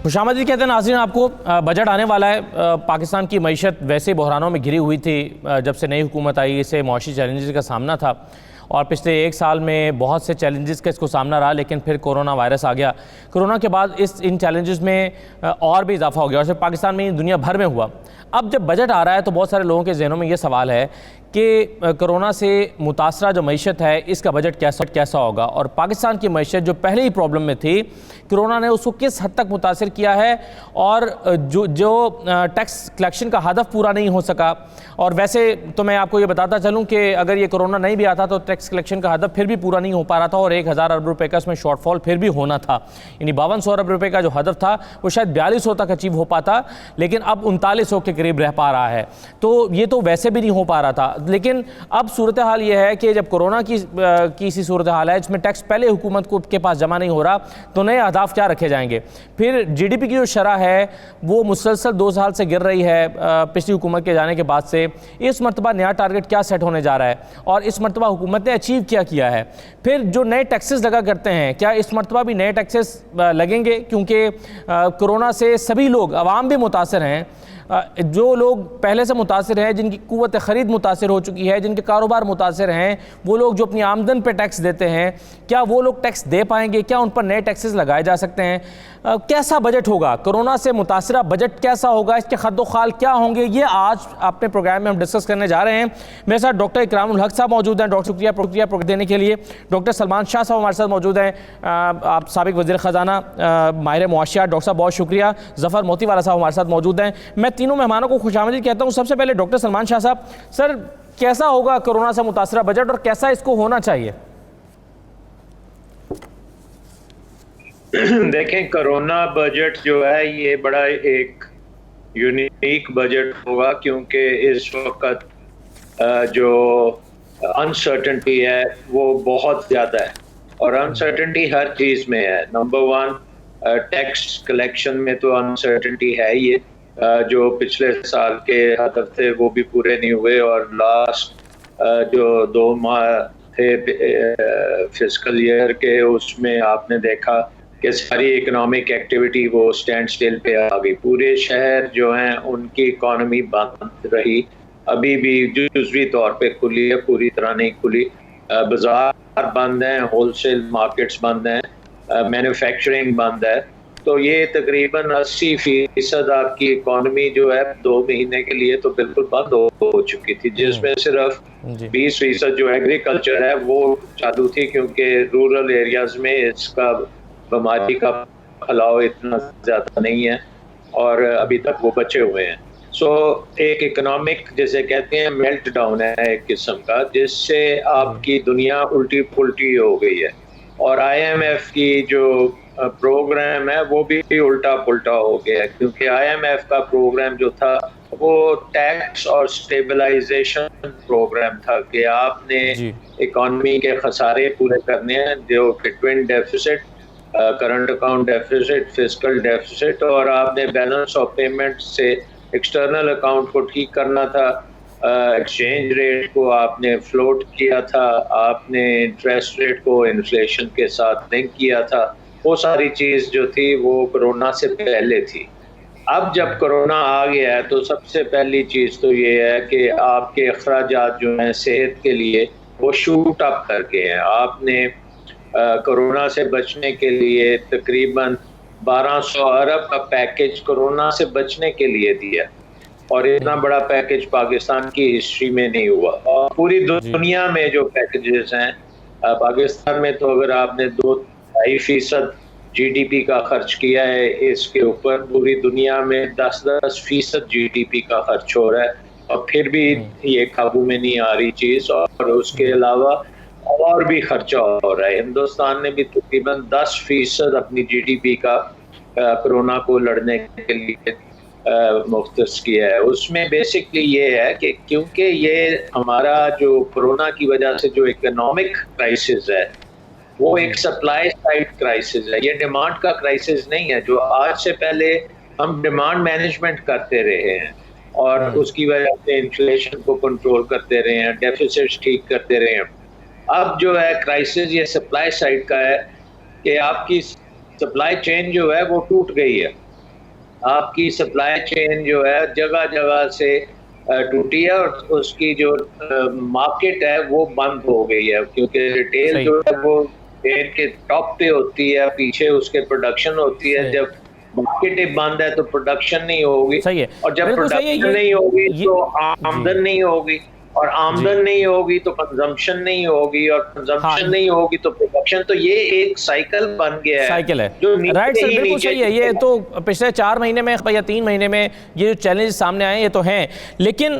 खुशामदीद कहते हैं नाज़रीन आपको। बजट आने वाला है। पाकिस्तान की मईशत वैसे बहरानों में घिरी हुई थी जब से नई हुकूमत आई, इसे मुआशी चैलेंजेस का सामना था और पिछले एक साल में बहुत से चैलेंजेस का इसको सामना रहा, लेकिन फिर कोरोना वायरस आ गया। कोरोना के बाद इन चैलेंजेस में और भी इजाफा हो गया और सिर्फ पाकिस्तान में ही दुनिया भर में हुआ। अब जब बजट आ रहा है तो बहुत सारे लोगों के जहनों में ये सवाल है कि कोरोना से मुतासरा जो मईशत है इसका बजट कैसा होगा, और पाकिस्तान की मईशत जो पहले ही प्रॉब्लम में थी कोरोना ने उसको किस हद तक मुतासर किया है, और जो टैक्स कलेक्शन का हदफ पूरा नहीं हो सका। और वैसे तो मैं आपको ये बताता चलूँ कि अगर ये कोरोना नहीं भी आता तो टैक्स कलेक्शन का हदफ फिर भी पूरा नहीं हो पा रहा था और 1000 अरब रुपये का इसमें शॉर्टफॉल फिर भी होना था। यानी 5200 अरब रुपये का जो हदफ था वो शायद 4200 तक अचीव हो पाता, लेकिन अब 3900 के करीब रह पा रहा है। तो ये तो वैसे भी नहीं हो पा रहा था। लेकिन अब सूरत हाल ये है कि जब कोरोना की सी सूरत हाल है जिसमें टैक्स पहले हुकूमत के पास जमा नहीं हो रहा, तो नए अहदाफ क्या रखे जाएंगे। फिर GDP की जो शरह है वो मुसलसल 2 साल से गिर रही है पिछली हुकूमत के जाने के बाद से। इस मरतबा नया टारगेट क्या सेट होने जा रहा है और इस मरतबा हुकूमत ने अचीव क्या किया है। फिर जो नए टैक्सेस लगा करते हैं, क्या इस मरतबा भी नए टैक्सेस लगेंगे, क्योंकि कोरोना से सभी लोग अवाम भी मुतासर हैं। जो लोग पहले से मुतासर हैं, जिनकी कुव्वत ख़रीद मुतासर हो चुकी है, जिनके कारोबार मुतासर हैं, वो लोग जो अपनी आमदन पे टैक्स देते हैं, क्या वो लोग टैक्स दे पाएंगे? क्या उन पर नए टैक्सेस लगाए जा सकते हैं? कैसा बजट होगा? कोरोना से मुतासरा बजट कैसा होगा? इसके खद्दोखाल क्या होंगे? ये आज अपने प्रोग्राम में हम डिस्कस करने जा रहे हैं। मेरे साथ डॉक्टर इकरामुल हक साहब मौजूद हैं। डॉक्टर शुक्रिया देने के लिए। डॉक्टर सलमान शाह साहब हमारे साथ मौजूद हैं। आप साबिक वज़ीर ख़जाना, माहिर मुआशियात। डॉक्टर साहब बहुत शुक्रिया। ज़फ़र मोतीवाला साहब हमारे साथ मौजूद हैं। मैं तीनों मेहमानों को खुशामदीद कहता हूँ। सबसे पहले डॉक्टर सलमान शाह साहब, सर कैसा होगा कोरोना से मुतासरा बजट और कैसा इसको होना चाहिए? देखें, कोरोना बजट जो है ये बड़ा एक यूनिक बजट होगा, क्योंकि इस वक्त जो अनसर्टेनिटी है वो बहुत ज़्यादा है और अनसर्टेनिटी हर चीज़ में है। नंबर 1, टैक्स कलेक्शन में तो अनसर्टेनिटी है ही, जो पिछले साल के हदफ थे वो भी पूरे नहीं हुए और लास्ट जो 2 माह थे फिस्कल ईयर के, उसमें आपने देखा कि सारी इकोनॉमिक एक्टिविटी वो स्टैंड स्टिल पे आ गई। पूरे शहर जो हैं उनकी इकॉनमी बंद रही, अभी भी जुज़वी तौर पे खुली है, पूरी तरह नहीं खुली। बाजार बंद हैं, होलसेल मार्केट्स बंद हैं, मैन्युफैक्चरिंग बंद है। तो ये तकरीबन 80% आपकी इकॉनमी जो है 2 महीने के लिए तो बिल्कुल बंद हो चुकी थी, जिसमें सिर्फ 20% जो एग्रीकल्चर है वो चालू थी, क्योंकि रूरल एरियाज में इसका बीमारी का फैलाव इतना ज़्यादा नहीं है और अभी तक वो बचे हुए हैं। सो एक इकोनॉमिक जिसे कहते हैं मेल्ट डाउन है एक किस्म का, जिससे आपकी दुनिया उल्टी पुल्टी हो गई है। और IMF की जो प्रोग्राम है वो भी उल्टा पुल्टा हो गया है, क्योंकि IMF का प्रोग्राम जो था वो टैक्स और स्टेबलाइजेशन प्रोग्राम था कि आपने इकॉनमी के खसारे पूरे करने हैं, जो twin deficit, current account deficit, fiscal deficit, और आपने बैलेंस ऑफ पेमेंट से एक्सटर्नल अकाउंट को ठीक करना था, एक्सचेंज रेट को आपने फ्लोट किया था, आपने इंटरेस्ट रेट को इन्फ्लेशन के साथ लिंक किया था। वो सारी चीज़ जो थी वो कोरोना से पहले थी। अब जब कोरोना आ गया है तो सबसे पहली चीज़ तो ये है कि आपके अखराजात जो हैं सेहत के लिए वो शूट अप करके हैं। आपने कोरोना से बचने के लिए तकरीबन 1200 अरब का पैकेज कोरोना से बचने के लिए दिया, और इतना बड़ा पैकेज पाकिस्तान की हिस्ट्री में नहीं हुआ। और पूरी दुनिया में जो पैकेजेस हैं, पाकिस्तान में तो अगर आपने 2-2.5% GDP का खर्च किया है इसके ऊपर, पूरी दुनिया में 10-10% GDP का खर्च हो रहा है और फिर भी ये काबू में नहीं आ रही चीज़। और उसके अलावा और भी खर्चा हो रहा है। हिंदुस्तान ने भी तकरीबन 10% अपनी GDP का कोरोना को लड़ने के लिए मुख्तस किया है। उसमें बेसिकली ये है कि क्योंकि ये हमारा जो कोरोना की वजह से जो इकोनॉमिक क्राइसिस है वो एक सप्लाई साइड क्राइसिस है, ये डिमांड का क्राइसिस नहीं है। जो आज से पहले हम डिमांड मैनेजमेंट करते रहे हैं और उसकी वजह से इन्फ्लेशन को कंट्रोल करते रहे हैं, डेफिसिट ठीक करते रहे हैं। अब जो है क्राइसिस ये सप्लाई साइड का है कि आपकी सप्लाई चेन जो है वो टूट गई है आपकी सप्लाई चेन जो है जगह जगह से टूटी है, और उसकी जो मार्केट है वो बंद हो गई है, क्योंकि रिटेल जो है वो चेन के टॉप पे होती है, पीछे उसके प्रोडक्शन होती है। जब मार्केट बंद है तो प्रोडक्शन नहीं होगी, सही है। और जब प्रोडक्शन नहीं होगी तो आमदन नहीं होगी, और आमदन नहीं होगी तो कंजम्पशन नहीं होगी, और कंजम्पशन नहीं होगी तो प्रोडक्शन। तो ये एक साइकिल बन गया है, साइकिल है। जो राइट सर, बिल्कुल सही है। ये तो पिछले 4 महीने में या 3 महीने में ये जो चैलेंजेस सामने आए ये तो हैं, लेकिन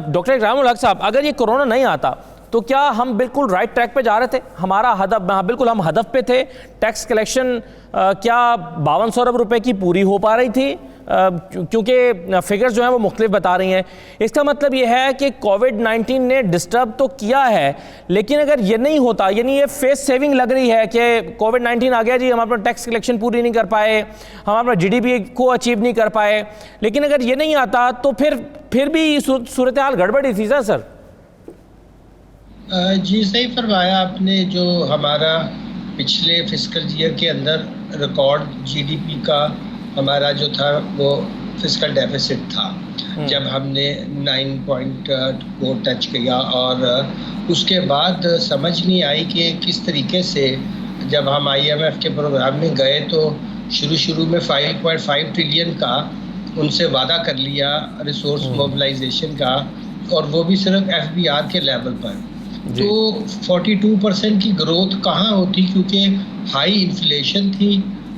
डॉक्टर इकरामुल हक साहब, अगर ये कोरोना नहीं आता तो क्या हम बिल्कुल राइट ट्रैक पे जा रहे थे? हमारा हदफ, बिल्कुल हम हदफ पे थे। टैक्स कलेक्शन क्या 5200 अरब रुपए की पूरी हो पा रही थी? क्योंकि फिगर्स जो हैं वो मुख्तलिफ बता रही हैं। इसका मतलब ये है कि कोविड-19 ने डिस्टर्ब तो किया है, लेकिन अगर ये नहीं होता, यानी ये फेस सेविंग लग रही है कि कोविड-19 आ गया जी, हम अपना टैक्स कलेक्शन पूरी नहीं कर पाए, हम अपना जीडीपी को अचीव नहीं कर पाए, लेकिन अगर ये नहीं आता तो फिर भी सूरत हाल गड़बड़ी थी सर। जी सही फरमाया आपने। जो हमारा पिछले फिस्कल ईयर के अंदर रिकॉर्ड जीडीपी का हमारा जो था वो फिस्कल डेफिसिट था, जब हमने 9 पॉइंट को टच किया, और उसके बाद समझ नहीं आई कि किस तरीके से जब हम आईएमएफ के प्रोग्राम में गए तो शुरू में 5.5 ट्रिलियन का उनसे वादा कर लिया रिसोर्स मोबिलाइजेशन का, और वो भी सिर्फ एफबीआर के लेवल पर। तो 42% की ग्रोथ कहाँ होती, क्योंकि हाई इन्फ्लेशन थी,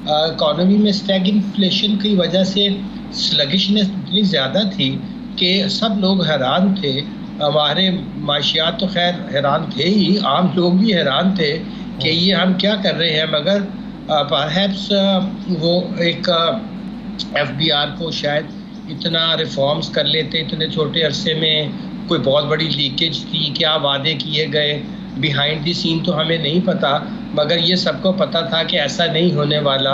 इकॉनमी में स्टैग इन्फ्लेशन की वजह से स्लगिशनेस इतनी ज़्यादा थी कि सब लोग हैरान थे। हमारे माशियात तो खैर हैरान थे ही, आम लोग भी हैरान थे कि ये हम क्या कर रहे हैं। मगर परहैप्स वो एक एफबीआर को शायद इतना रिफॉर्म्स कर लेते इतने छोटे अरसे में, कोई बहुत बड़ी लीकेज थी, क्या वादे किए गए बिहाइंड द सीन तो हमें नहीं पता, मगर ये सबको पता था कि ऐसा नहीं होने वाला।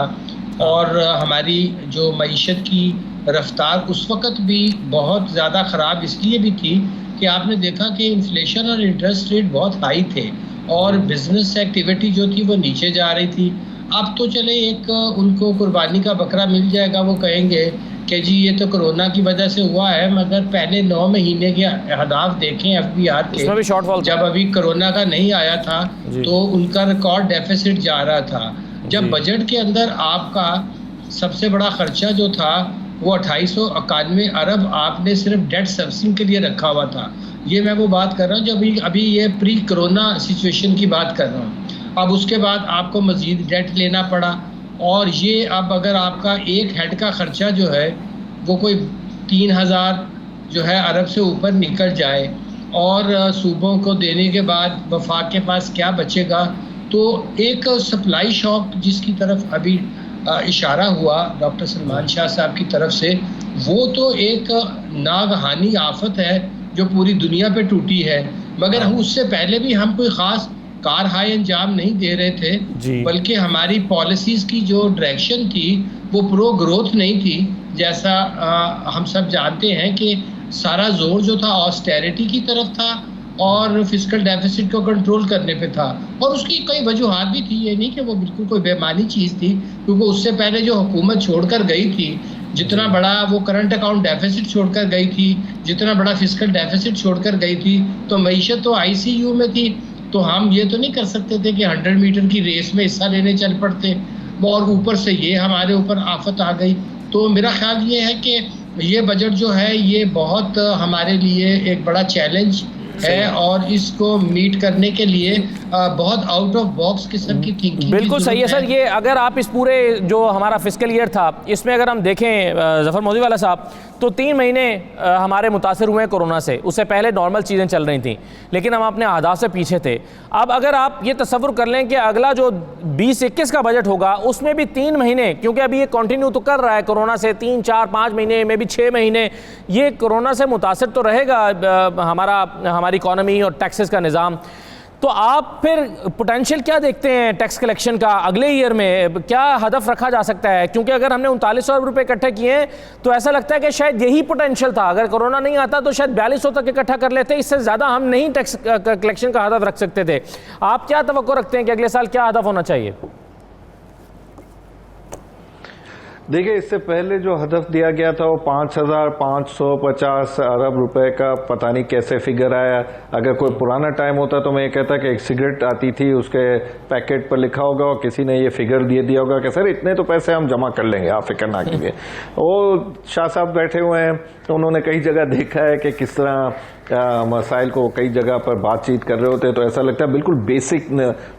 और हमारी जो मईशत की रफ्तार उस वक़्त भी बहुत ज़्यादा ख़राब इसलिए भी थी कि आपने देखा कि इन्फ्लेशन और इंटरेस्ट रेट बहुत हाई थे, और बिज़नेस एक्टिविटी जो थी वो नीचे जा रही थी। अब तो चले एक उनको कुर्बानी का बकरा मिल जाएगा, वो कहेंगे कि जी ये तो कोरोना की वजह से हुआ है, मगर पहले 9 महीने के अहदाफ देखें एफबीआर के, जब अभी कोरोना का नहीं आया था तो उनका रिकॉर्ड डेफिसिट जा रहा था। जब बजट के अंदर आपका सबसे बड़ा खर्चा जो था वो 2891 अरब आपने सिर्फ डेट सर्विसिंग के लिए रखा हुआ था। ये मैं वो बात कर रहा हूँ जब अभी ये प्री कोरोना सिचुएशन की बात कर रहा हूँ। अब उसके बाद आपको मज़ीद डेट लेना पड़ा, और ये अब अगर आपका एक हेड का ख़र्चा जो है वो कोई 3000 जो है अरब से ऊपर निकल जाए, और सूबों को देने के बाद वफाक के पास क्या बचेगा, तो एक सप्लाई शॉक जिसकी तरफ अभी इशारा हुआ डॉक्टर सलमान शाह साहब की तरफ से, वो तो एक नागहानी आफत है जो पूरी दुनिया पे टूटी है। मगर उससे पहले भी हम कोई ख़ास कार हाई अंजाम नहीं दे रहे थे, बल्कि हमारी पॉलिसीज़ की जो डायरेक्शन थी वो प्रो ग्रोथ नहीं थी। जैसा हम सब जानते हैं कि सारा जोर जो था ऑस्टेरिटी की तरफ था और फिस्कल डेफिसिट को कंट्रोल करने पे था, और उसकी कई वजूहात भी थी। ये नहीं कि वो बिल्कुल कोई बेमानी चीज़ थी, क्योंकि उससे पहले जो हुकूमत छोड़कर गई थी, जितना बड़ा वो करंट अकाउंट डेफिसिट छोड़कर गई थी, जितना बड़ा फिस्कल डेफिसिट छोड़कर गई थी, तो मईशत तो आईसीयू में थी। तो हम ये तो नहीं कर सकते थे कि 100 मीटर की रेस में हिस्सा लेने चल पड़ते, और ऊपर से ये हमारे ऊपर आफत आ गई। तो मेरा ख्याल ये है कि ये बजट जो है ये बहुत हमारे लिए एक बड़ा चैलेंज है, और इसको मीट करने के लिए बहुत आउट ऑफ बॉक्स किस्म की थिंकिंग बिल्कुल सही है सर। ये अगर आप इस पूरे जो हमारा फिस्कल ईयर था इसमें अगर हम देखें ज़फ़र मोदीवाला साहब, तो 3 महीने हमारे मुतासर हुए हैं कोरोना से। उससे पहले नॉर्मल चीज़ें चल रही थी, लेकिन हम अपने अहदाफ से पीछे थे। अब अगर आप ये तसव्वुर कर लें कि अगला जो 2021 का बजट होगा उसमें भी 3 महीने, क्योंकि अभी ये कंटिन्यू तो कर रहा है कोरोना से, 3, 4, 5 महीने में भी 6 महीने ये कोरोना से मुतासर तो रहेगा हमारी इकॉनमी और टैक्सेस का निज़ाम। तो आप फिर पोटेंशियल क्या देखते हैं टैक्स कलेक्शन का अगले ईयर में? क्या हदफ रखा जा सकता है? क्योंकि अगर हमने 3900 अरब रुपये इकट्ठे किए हैं तो ऐसा लगता है कि शायद यही पोटेंशियल था। अगर कोरोना नहीं आता तो शायद 4200 तक इकट्ठा कर लेते, इससे ज़्यादा हम नहीं टैक्स कलेक्शन का हदफ रख सकते थे। आप क्या तवक्को रखते हैं कि अगले साल क्या हदफ होना चाहिए? देखिए, इससे पहले जो हदफ दिया गया था वो 5,550 अरब रुपए का पता नहीं कैसे फिगर आया। अगर कोई पुराना टाइम होता तो मैं ये कहता कि एक सिगरेट आती थी, उसके पैकेट पर लिखा होगा और किसी ने ये फिगर दे दिया होगा कि सर इतने तो पैसे हम जमा कर लेंगे, आप फिक्र ना कीजिए। वो शाह साहब बैठे हुए हैं, तो उन्होंने कई जगह देखा है कि किस तरह मसाइल को कई जगह पर बातचीत कर रहे होते हैं, तो ऐसा लगता है बिल्कुल बेसिक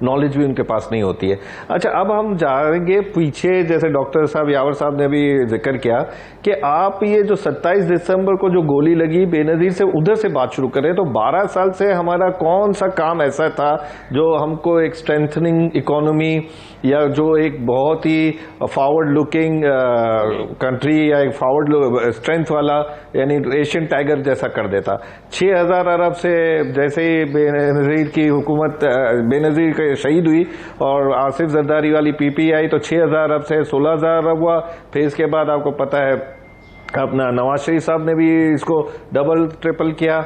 नॉलेज भी उनके पास नहीं होती है। अच्छा, अब हम जाएंगे पीछे, जैसे डॉक्टर साहब यावर साहब ने भी जिक्र किया कि आप ये जो 27 दिसंबर को जो गोली लगी बेनजीर से, उधर से बात शुरू करें तो 12 साल से हमारा कौन सा काम ऐसा था जो हमको एक स्ट्रेंथनिंग इकोनॉमी या जो एक बहुत ही फॉरवर्ड लुकिंग कंट्री या एक फॉरवर्ड स्ट्रेंथ वाला यानी एशियन टाइगर जैसा कर देता। 6,000 अरब से जैसे ही बेनजीर की हुकूमत, बेनजीर का शहीद हुई और आसिफ जरदारी वाली पीपी आई तो 6,000 अरब से 16,000 अरब हुआ। फिर इसके बाद आपको पता है अपना नवाज शरीफ साहब ने भी इसको डबल ट्रिपल किया।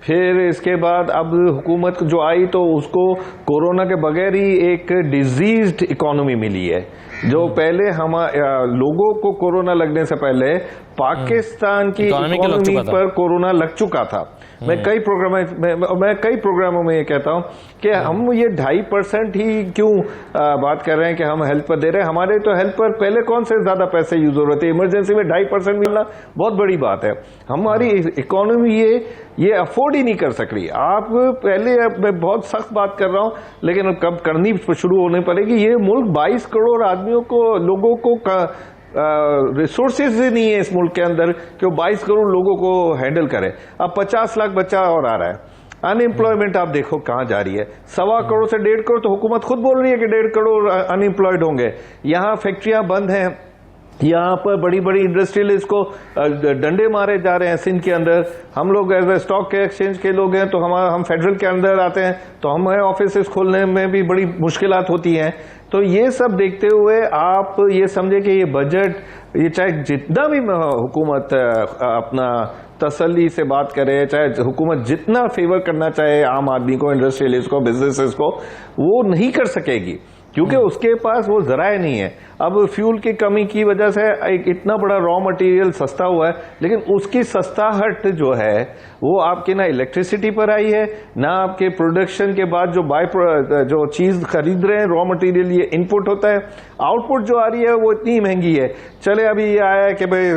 फिर इसके बाद अब हुकूमत जो आई तो उसको कोरोना के बगैर ही एक डिजीज्ड इकोनॉमी मिली है। जो पहले हम लोगों को कोरोना लगने से पहले पाकिस्तान की इकोनॉमी पर कोरोना लग चुका था। मैं कई प्रोग्रामों में ये कहता हूं कि हम ये 2.5% ही क्यों बात कर रहे हैं कि हम हेल्थ पर दे रहे हैं। हमारे तो हेल्थ पर पहले कौन से ज्यादा पैसे यूज हो रहे थे, इमरजेंसी में 2.5% मिलना बहुत बड़ी बात है। हमारी इकोनॉमी ये अफोर्ड ही नहीं कर सक रही। आप पहले, मैं बहुत सख्त बात कर रहा हूं लेकिन कब करनी शुरू होने पड़ेगी। ये मुल्क 22 करोड़ आदमियों को, लोगों को रिसोर्सेज नहीं है इस मुल्क के अंदर कि वो 22 करोड़ लोगों को हैंडल करे। अब 50 लाख बच्चा और आ रहा है। अनएम्प्लॉयमेंट आप देखो कहां जा रही है, 1.25 करोड़ से 1.5 करोड़, तो हुकूमत खुद बोल रही है कि 1.5 करोड़ अनएम्प्लॉयड होंगे। यहां फैक्ट्रियां बंद हैं, यहाँ पर बड़ी बड़ी इंडस्ट्रियलिस्ट को डंडे मारे जा रहे हैं। सिंध के अंदर हम लोग एज ए स्टॉक एक्सचेंज के लोग हैं तो हम फेडरल के अंदर आते हैं तो हमें ऑफिस खोलने में भी बड़ी मुश्किलात होती हैं। तो ये सब देखते हुए आप ये समझे कि ये बजट, ये चाहे जितना भी हुकूमत अपना तसल्ली से बात करे, चाहे हुकूमत जितना फेवर करना चाहे आम आदमी को, इंडस्ट्रियलिस्ट को, बिजनेसेस को, वो नहीं कर सकेगी क्योंकि उसके पास वो जराए नहीं है। अब फ्यूल की कमी की वजह से एक इतना बड़ा रॉ मटेरियल सस्ता हुआ है, लेकिन उसकी सस्ताहट जो है वो आपके ना इलेक्ट्रिसिटी पर आई है, ना आपके प्रोडक्शन के बाद जो चीज खरीद रहे हैं रॉ मटेरियल, ये इनपुट होता है, आउटपुट जो आ रही है वो इतनी महंगी है। चले अभी ये आया है कि भाई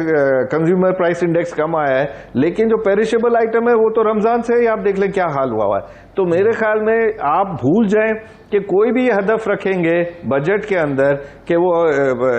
कंज्यूमर प्राइस इंडेक्स कम आया है, लेकिन जो पेरिशेबल आइटम है वो तो रमजान से ही आप देख लें क्या हाल हुआ है। तो मेरे ख्याल में आप भूल जाएं कि कोई भी हदफ रखेंगे बजट के अंदर कि वो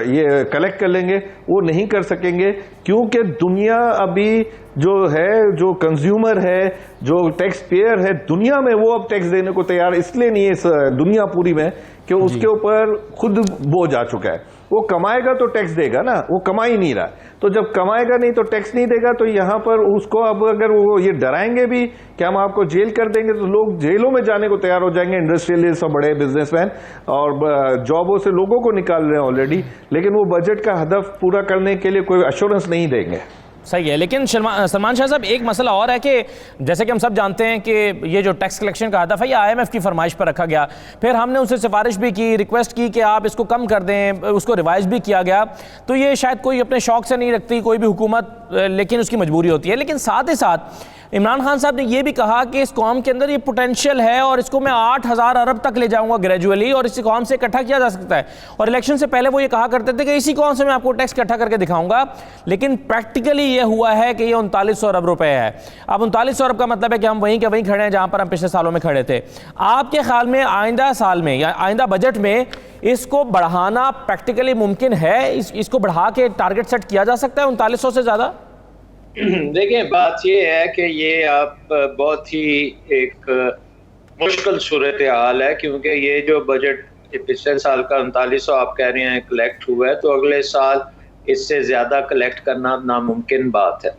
ये कलेक्ट कर लेंगे, वो नहीं कर सकेंगे क्योंकि दुनिया अभी जो है, जो कंज्यूमर है, जो टैक्स पेयर है दुनिया में, वो अब टैक्स देने को तैयार इसलिए नहीं है इस दुनिया पूरी में कि उसके ऊपर खुद बोझ आ चुका है। वो कमाएगा तो टैक्स देगा ना, वो कमा ही नहीं रहा। तो जब कमाएगा नहीं तो टैक्स नहीं देगा, तो यहां पर उसको अब अगर वो ये डराएंगे भी कि हम आपको जेल कर देंगे तो लोग जेलों में जाने को तैयार हो जाएंगे, इंडस्ट्रियलिस्ट और बड़े बिजनेसमैन, और जॉबों से लोगों को निकाल रहे हैं ऑलरेडी, लेकिन वो बजट का हदफ पूरा करने के लिए कोई अश्योरेंस नहीं देंगे। सही है, लेकिन सलमान शाह साहब एक मसला और है कि जैसे कि हम सब जानते हैं कि ये जो टैक्स कलेक्शन का हदफ है ये IMF की फरमाइश पर रखा गया, फिर हमने उनसे सिफारिश भी की, रिक्वेस्ट की कि आप इसको कम कर दें, उसको रिवाइज भी किया गया। तो ये शायद कोई अपने शौक से नहीं रखती कोई भी हुकूमत, लेकिन उसकी मजबूरी होती है। लेकिन साथ ही साथ इमरान खान साहब ने यह भी कहा कि इस कौम के अंदर ये पोटेंशियल है और इसको मैं 8,000 अरब तक ले जाऊंगा ग्रेजुअली, और इसी कौम से इकट्ठा किया जा सकता है। और इलेक्शन से पहले वो ये कहा करते थे कि इसी कौम से मैं आपको टैक्स इकट्ठा करके दिखाऊंगा, लेकिन प्रैक्टिकली ये हुआ है कि ये 3900 अरब रुपए है। अब 3900 अरब का मतलब है कि हम वहीं के वहीं खड़े हैं जहां पर हम पिछले सालों में खड़े थे। आपके ख्याल में आइंदा साल में या आइंदा बजट में इसको बढ़ाना प्रैक्टिकली मुमकिन है? इसको बढ़ा के टारगेट सेट किया जा सकता है 3900 से ज्यादा? देखिए, बात ये है कि ये आप बहुत ही एक मुश्किल सूरत हाल है, क्योंकि ये जो बजट पिछले साल का 3900 आप कह रहे हैं कलेक्ट हुआ है, तो अगले साल इससे ज्यादा कलेक्ट करना नामुमकिन बात है।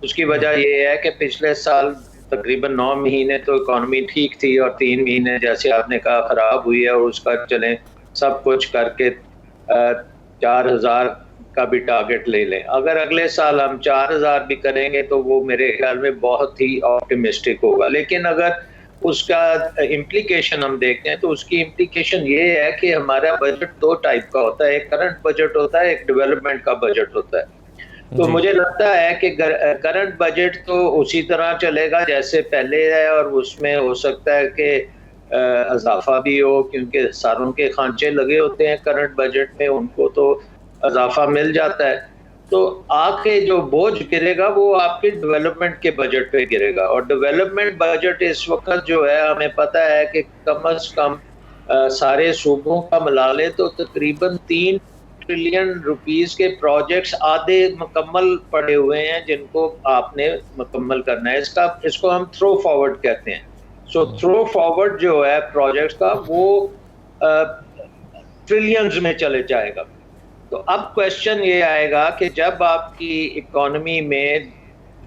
उसकी वजह ये है कि पिछले साल तकरीबन 9 महीने तो इकॉनमी ठीक थी और 3 महीने जैसे आपने कहा खराब हुई है, और उसका चलें सब कुछ करके 4000 का भी टारगेट ले लें। अगर अगले साल हम 4000 भी करेंगे तो वो मेरे ख्याल में बहुत ही ऑप्टिमिस्टिक होगा। लेकिन अगर उसका इम्प्लीकेशन हम देखते हैं तो उसकी इम्प्लीकेशन ये है कि हमारा बजट दो टाइप का होता है, एक करंट बजट होता है, एक डेवलपमेंट का बजट होता है। तो मुझे लगता है कि करंट बजट तो उसी तरह चलेगा जैसे पहले है, और उसमें हो सकता है कि इजाफा भी हो, क्योंकि सारों के खांचे लगे होते हैं करंट बजट में, उनको तो इजाफा मिल जाता है। तो आके जो बोझ गिरेगा वो आपके डेवलपमेंट के बजट पे गिरेगा, और डेवलपमेंट बजट इस वक्त जो है हमें पता है कि कम से कम सारे सूबों का मिला ले तो तकरीबन 3 ट्रिलियन रुपीस के प्रोजेक्ट्स आधे मुकम्मल पड़े हुए हैं जिनको आपने मुकम्मल करना है। इसको हम थ्रो फॉरवर्ड कहते हैं। सो थ्रो फॉरवर्ड जो है प्रोजेक्ट्स का वो ट्रिलियंस में चले जाएगा। तो अब क्वेश्चन ये आएगा कि जब आपकी इकोनॉमी में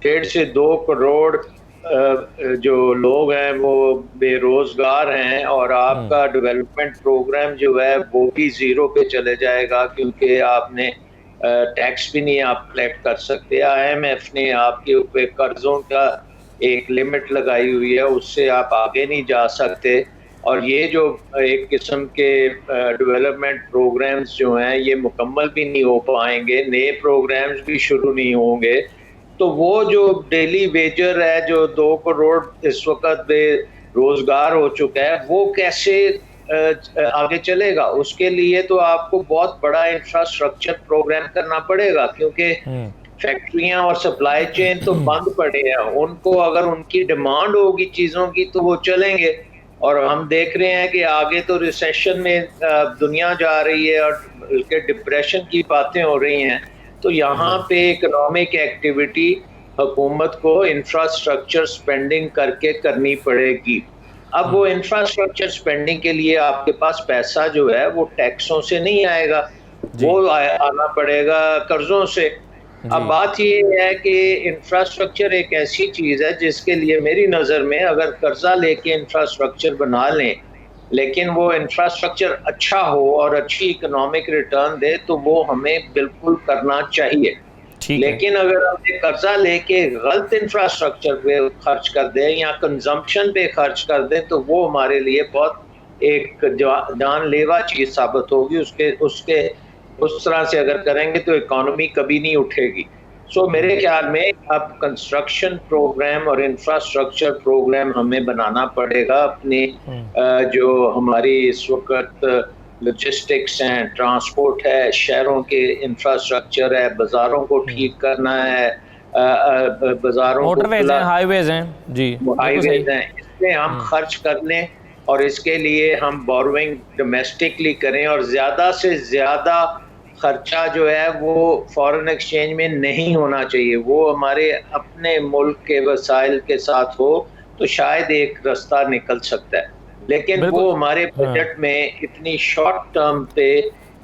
1.5 से 2 करोड़ जो लोग हैं वो बेरोजगार हैं, और आपका डेवलपमेंट प्रोग्राम जो है वो भी जीरो पे चले जाएगा, क्योंकि आपने टैक्स भी नहीं आप कलेक्ट कर सकते। IMF ने आपके ऊपर कर्जों का एक लिमिट लगाई हुई है, उससे आप आगे नहीं जा सकते। और ये जो एक किस्म के डेवलपमेंट प्रोग्राम्स जो हैं ये मुकम्मल भी नहीं हो पाएंगे, नए प्रोग्राम्स भी शुरू नहीं होंगे। तो वो जो डेली वेजर है जो 2 करोड़ इस वक्त बेरोजगार हो चुका है, वो कैसे आगे चलेगा? उसके लिए तो आपको बहुत बड़ा इंफ्रास्ट्रक्चर प्रोग्राम करना पड़ेगा, क्योंकि फैक्ट्रियां और सप्लाई चेन तो बंद पड़े हैं। उनको अगर उनकी डिमांड होगी चीज़ों की तो वो चलेंगे। और हम देख रहे हैं कि आगे तो रिसेशन में दुनिया जा रही है और बल्कि डिप्रेशन की बातें हो रही हैं। तो यहाँ पे इकोनॉमिक एक्टिविटी हुकूमत को इंफ्रास्ट्रक्चर स्पेंडिंग करके करनी पड़ेगी। अब वो इंफ्रास्ट्रक्चर स्पेंडिंग के लिए आपके पास पैसा जो है वो टैक्सों से नहीं आएगा, वो आना पड़ेगा कर्जों से। अब बात ये है कि इंफ्रास्ट्रक्चर एक ऐसी चीज है जिसके लिए मेरी नज़र में अगर कर्जा लेके इंफ्रास्ट्रक्चर बना लें, लेकिन वो इंफ्रास्ट्रक्चर अच्छा हो और अच्छी इकोनॉमिक रिटर्न दे तो वो हमें बिल्कुल करना चाहिए। लेकिन अगर हम कर्जा लेके गलत इंफ्रास्ट्रक्चर पे खर्च कर दें या कंजम्पशन पे खर्च कर दें तो वो हमारे लिए बहुत एक जानलेवा चीज साबित होगी। उसके उस तरह से अगर करेंगे तो इकोनॉमी कभी नहीं उठेगी। सो मेरे ख्याल में अब कंस्ट्रक्शन प्रोग्राम और इंफ्रास्ट्रक्चर प्रोग्राम हमें बनाना पड़ेगा। अपने जो हमारी इस वक्त लॉजिस्टिक्स हैं, ट्रांसपोर्ट है, शहरों के इंफ्रास्ट्रक्चर है, बाजारों को ठीक करना है, बाजारों मोटरवेज हैं, हाईवेज हैं, जी हाईवेज हैं, इसमें हम खर्च कर लें और इसके लिए हम बोरोइंग डोमेस्टिकली करें और ज़्यादा से ज़्यादा खर्चा जो है वो फॉरेन एक्सचेंज में नहीं होना चाहिए, वो हमारे अपने मुल्क के वसाइल के साथ हो तो शायद एक रास्ता निकल सकता है। लेकिन वो हमारे बजट में इतनी शॉर्ट टर्म पे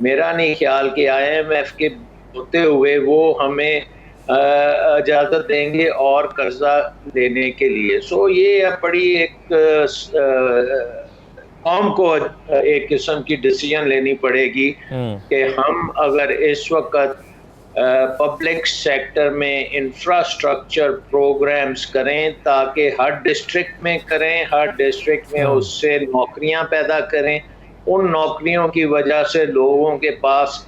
मेरा नहीं ख्याल कि IMF के होते हुए वो हमें इजाज़त देंगे और कर्जा लेने के लिए। सो ये बड़ी एक कौम को एक किस्म की डिसीजन लेनी पड़ेगी कि हम अगर इस वक्त पब्लिक सेक्टर में इंफ्रास्ट्रक्चर प्रोग्राम्स करें ताकि हर डिस्ट्रिक्ट में करें, हर डिस्ट्रिक्ट में उससे नौकरियां पैदा करें, उन नौकरियों की वजह से लोगों के पास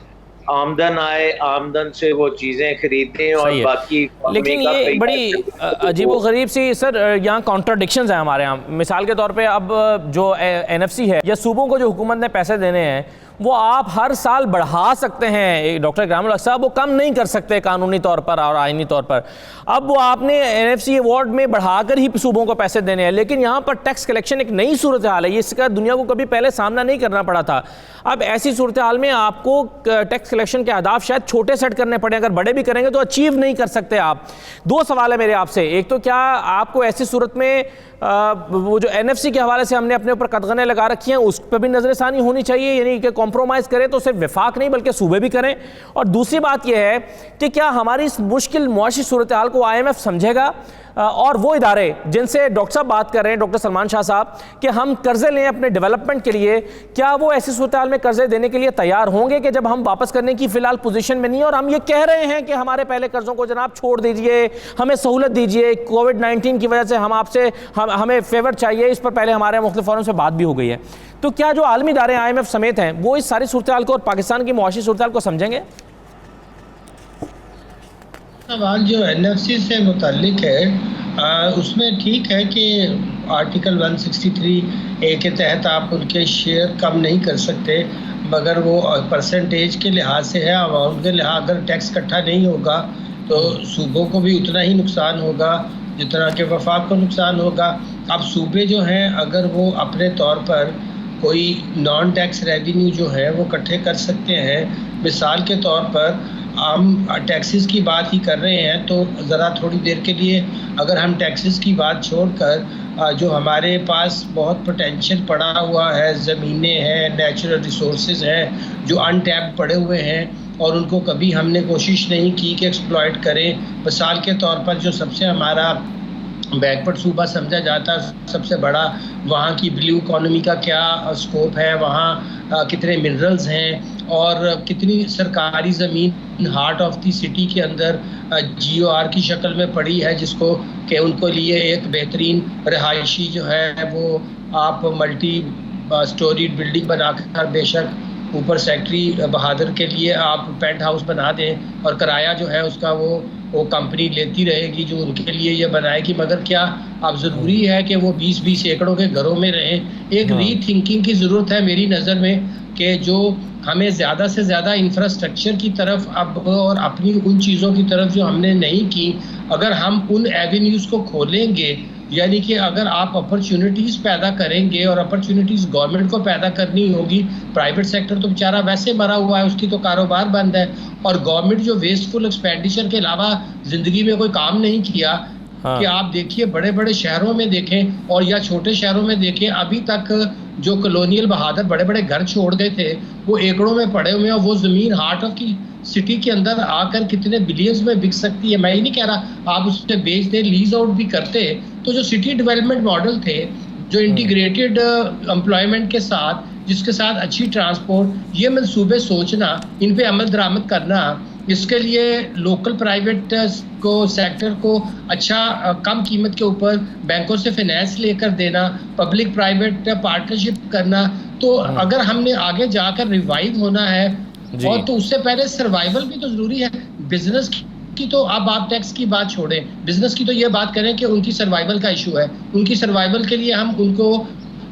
आमदन आए, आमदन से वो चीज़ें खरीदें और बाकी। लेकिन ये बड़ी अजीबोगरीब सी सर यहाँ कॉन्ट्राडिक्शंस हैं हमारे यहाँ। मिसाल के तौर पे अब जो NFC है या सूबों को जो हुकूमत ने पैसे देने हैं वो आप हर साल बढ़ा सकते हैं, डॉक्टर इकरामुल हक साहब, वो कम नहीं कर सकते कानूनी तौर पर और आईनी तौर पर। अब वो आपने NFC अवार्ड में बढ़ाकर ही सूबों को पैसे देने हैं, लेकिन यहाँ पर टैक्स कलेक्शन एक नई सूरत हाल है, इसका दुनिया को कभी पहले सामना नहीं करना पड़ा था। अब ऐसी सूरत हाल में आपको टैक्स कलेक्शन के अहदाफ शायद छोटे सेट करने पड़े, अगर बड़े भी करेंगे तो अचीव नहीं कर सकते आप। 2 सवाल है मेरे आपसे। एक तो क्या आपको ऐसी सूरत में वो जो NFC के हवाले से हमने अपने ऊपर कदगने लगा रखी हैं उस पर भी नजरसानी होनी चाहिए, यानी कि कॉम्प्रोमाइज़ करें तो सिर्फ वफाक नहीं बल्कि सूबे भी करें। और दूसरी बात यह है कि क्या हमारी इस मुश्किल मुआशी सूरत हाल को IMF समझेगा और वो इदारे जिनसे डॉक्टर साहब बात कर रहे हैं, डॉक्टर सलमान शाह साहब, कि हम कर्जे लें अपने डेवलपमेंट के लिए, क्या वो ऐसी सूरत हाल में कर्जे देने के लिए तैयार होंगे कि जब हम वापस करने की फिलहाल पोजीशन में नहीं है और हम ये कह रहे हैं कि हमारे पहले कर्जों को जनाब छोड़ दीजिए, हमें सहूलत दीजिए, कोविड-19 की वजह से हमें फेवर चाहिए, इस पर पहले हमारे मुख्तलिफ फोरम से बात भी हो गई है। तो क्या जो आलमी इदारे IMF समेत हैं वो इस सारी सूरत हाल को और पाकिस्तान की मुआशी सूरत हाल को समझेंगे? सवाल जो NFC से मुताल्लिक है उसमें ठीक है कि आर्टिकल 163A के तहत आप उनके शेयर कम नहीं कर सकते, मगर वो परसेंटेज के लिहाज से है, अमाउंट के लिहाज अगर टैक्स इकट्ठा नहीं होगा तो सूबों को भी उतना ही नुकसान होगा जितना कि वफाक को नुकसान होगा। अब सूबे जो हैं अगर वो अपने तौर पर कोई नॉन टैक्स रेवेन्यू जो है वो इकट्ठे कर सकते हैं, मिसाल के तौर पर हम टैक्सेस की बात ही कर रहे हैं तो ज़रा थोड़ी देर के लिए अगर हम टैक्सेस की बात छोड़कर जो हमारे पास बहुत पोटेंशियल पड़ा हुआ है, ज़मीनें हैं, नेचुरल रिसोर्सेज हैं जो अनटैप्ड पड़े हुए हैं और उनको कभी हमने कोशिश नहीं की कि एक्सप्लॉइट करें। मिसाल के तौर पर जो सबसे हमारा बैकवर्ड सूबा समझा जाता है, सबसे बड़ा वहाँ की ब्लू इकॉनमी का क्या स्कोप है, वहाँ कितने मिनरल्स हैं और कितनी सरकारी ज़मीन हार्ट ऑफ द सिटी के अंदर GOR की शक्ल में पड़ी है, जिसको कि उनको लिए एक बेहतरीन रहायशी जो है वो आप मल्टी स्टोरीड बिल्डिंग बनाकर बेशक ऊपर सेक्रेटरी बहादुर के लिए आप पेंट हाउस बना दें और किराया जो है उसका वो कंपनी लेती रहेगी जो उनके लिए ये बनाएगी, मगर क्या अब ज़रूरी है कि वो 20-20 एकड़ों के घरों में रहें? एक रीथिंकिंग की ज़रूरत है मेरी नज़र में कि जो हमें ज़्यादा से ज़्यादा इंफ्रास्ट्रक्चर की तरफ अब और अपनी उन चीज़ों की तरफ जो हमने नहीं की, अगर हम उन एवेन्यूज़ को खोलेंगे, यानी कि अगर आप अपॉर्चुनिटीज़ पैदा करेंगे और अपॉर्चुनिटीज़ गवर्नमेंट को पैदा करनी होगी, प्राइवेट सेक्टर तो बेचारा वैसे मरा हुआ है, उसकी तो कारोबार बंद है और गवर्नमेंट जो वेस्टफुल एक्सपेंडिचर के अलावा ज़िंदगी में कोई काम नहीं किया। कि आप देखिए बड़े बड़े शहरों में देखें और या छोटे शहरों में देखें, अभी तक जो कॉलोनियल बहादुर बड़े बड़े घर छोड़ गए थे वो एकड़ों में पड़े हुए हैं और वो ज़मीन हार्ट ऑफ की सिटी के अंदर आकर कितने बिलियंस में बिक सकती है। मैं ही नहीं कह रहा आप उससे बेच दें, लीज आउट भी करते, तो जो सिटी डेवलपमेंट मॉडल थे जो इंटीग्रेटेड एम्प्लॉयमेंट के साथ, जिसके साथ अच्छी ट्रांसपोर्ट, ये मंसूबे सोचना, इन पे अमल दरामद करना, इसके लिए लोकल प्राइवेट को सेक्टर को अच्छा कम कीमत के ऊपर बैंकों से फाइनेंस लेकर देना, पब्लिक प्राइवेट पार्टनरशिप करना, तो अगर हमने आगे जाकर रिवाइव होना है और तो उससे पहले सर्वाइवल भी तो जरूरी है। बिजनेस की तो अब आप टैक्स की बात छोड़ें, बिजनेस की तो ये बात करें कि उनकी सर्वाइवल का इशू है, उनकी सर्वाइवल के लिए हम उनको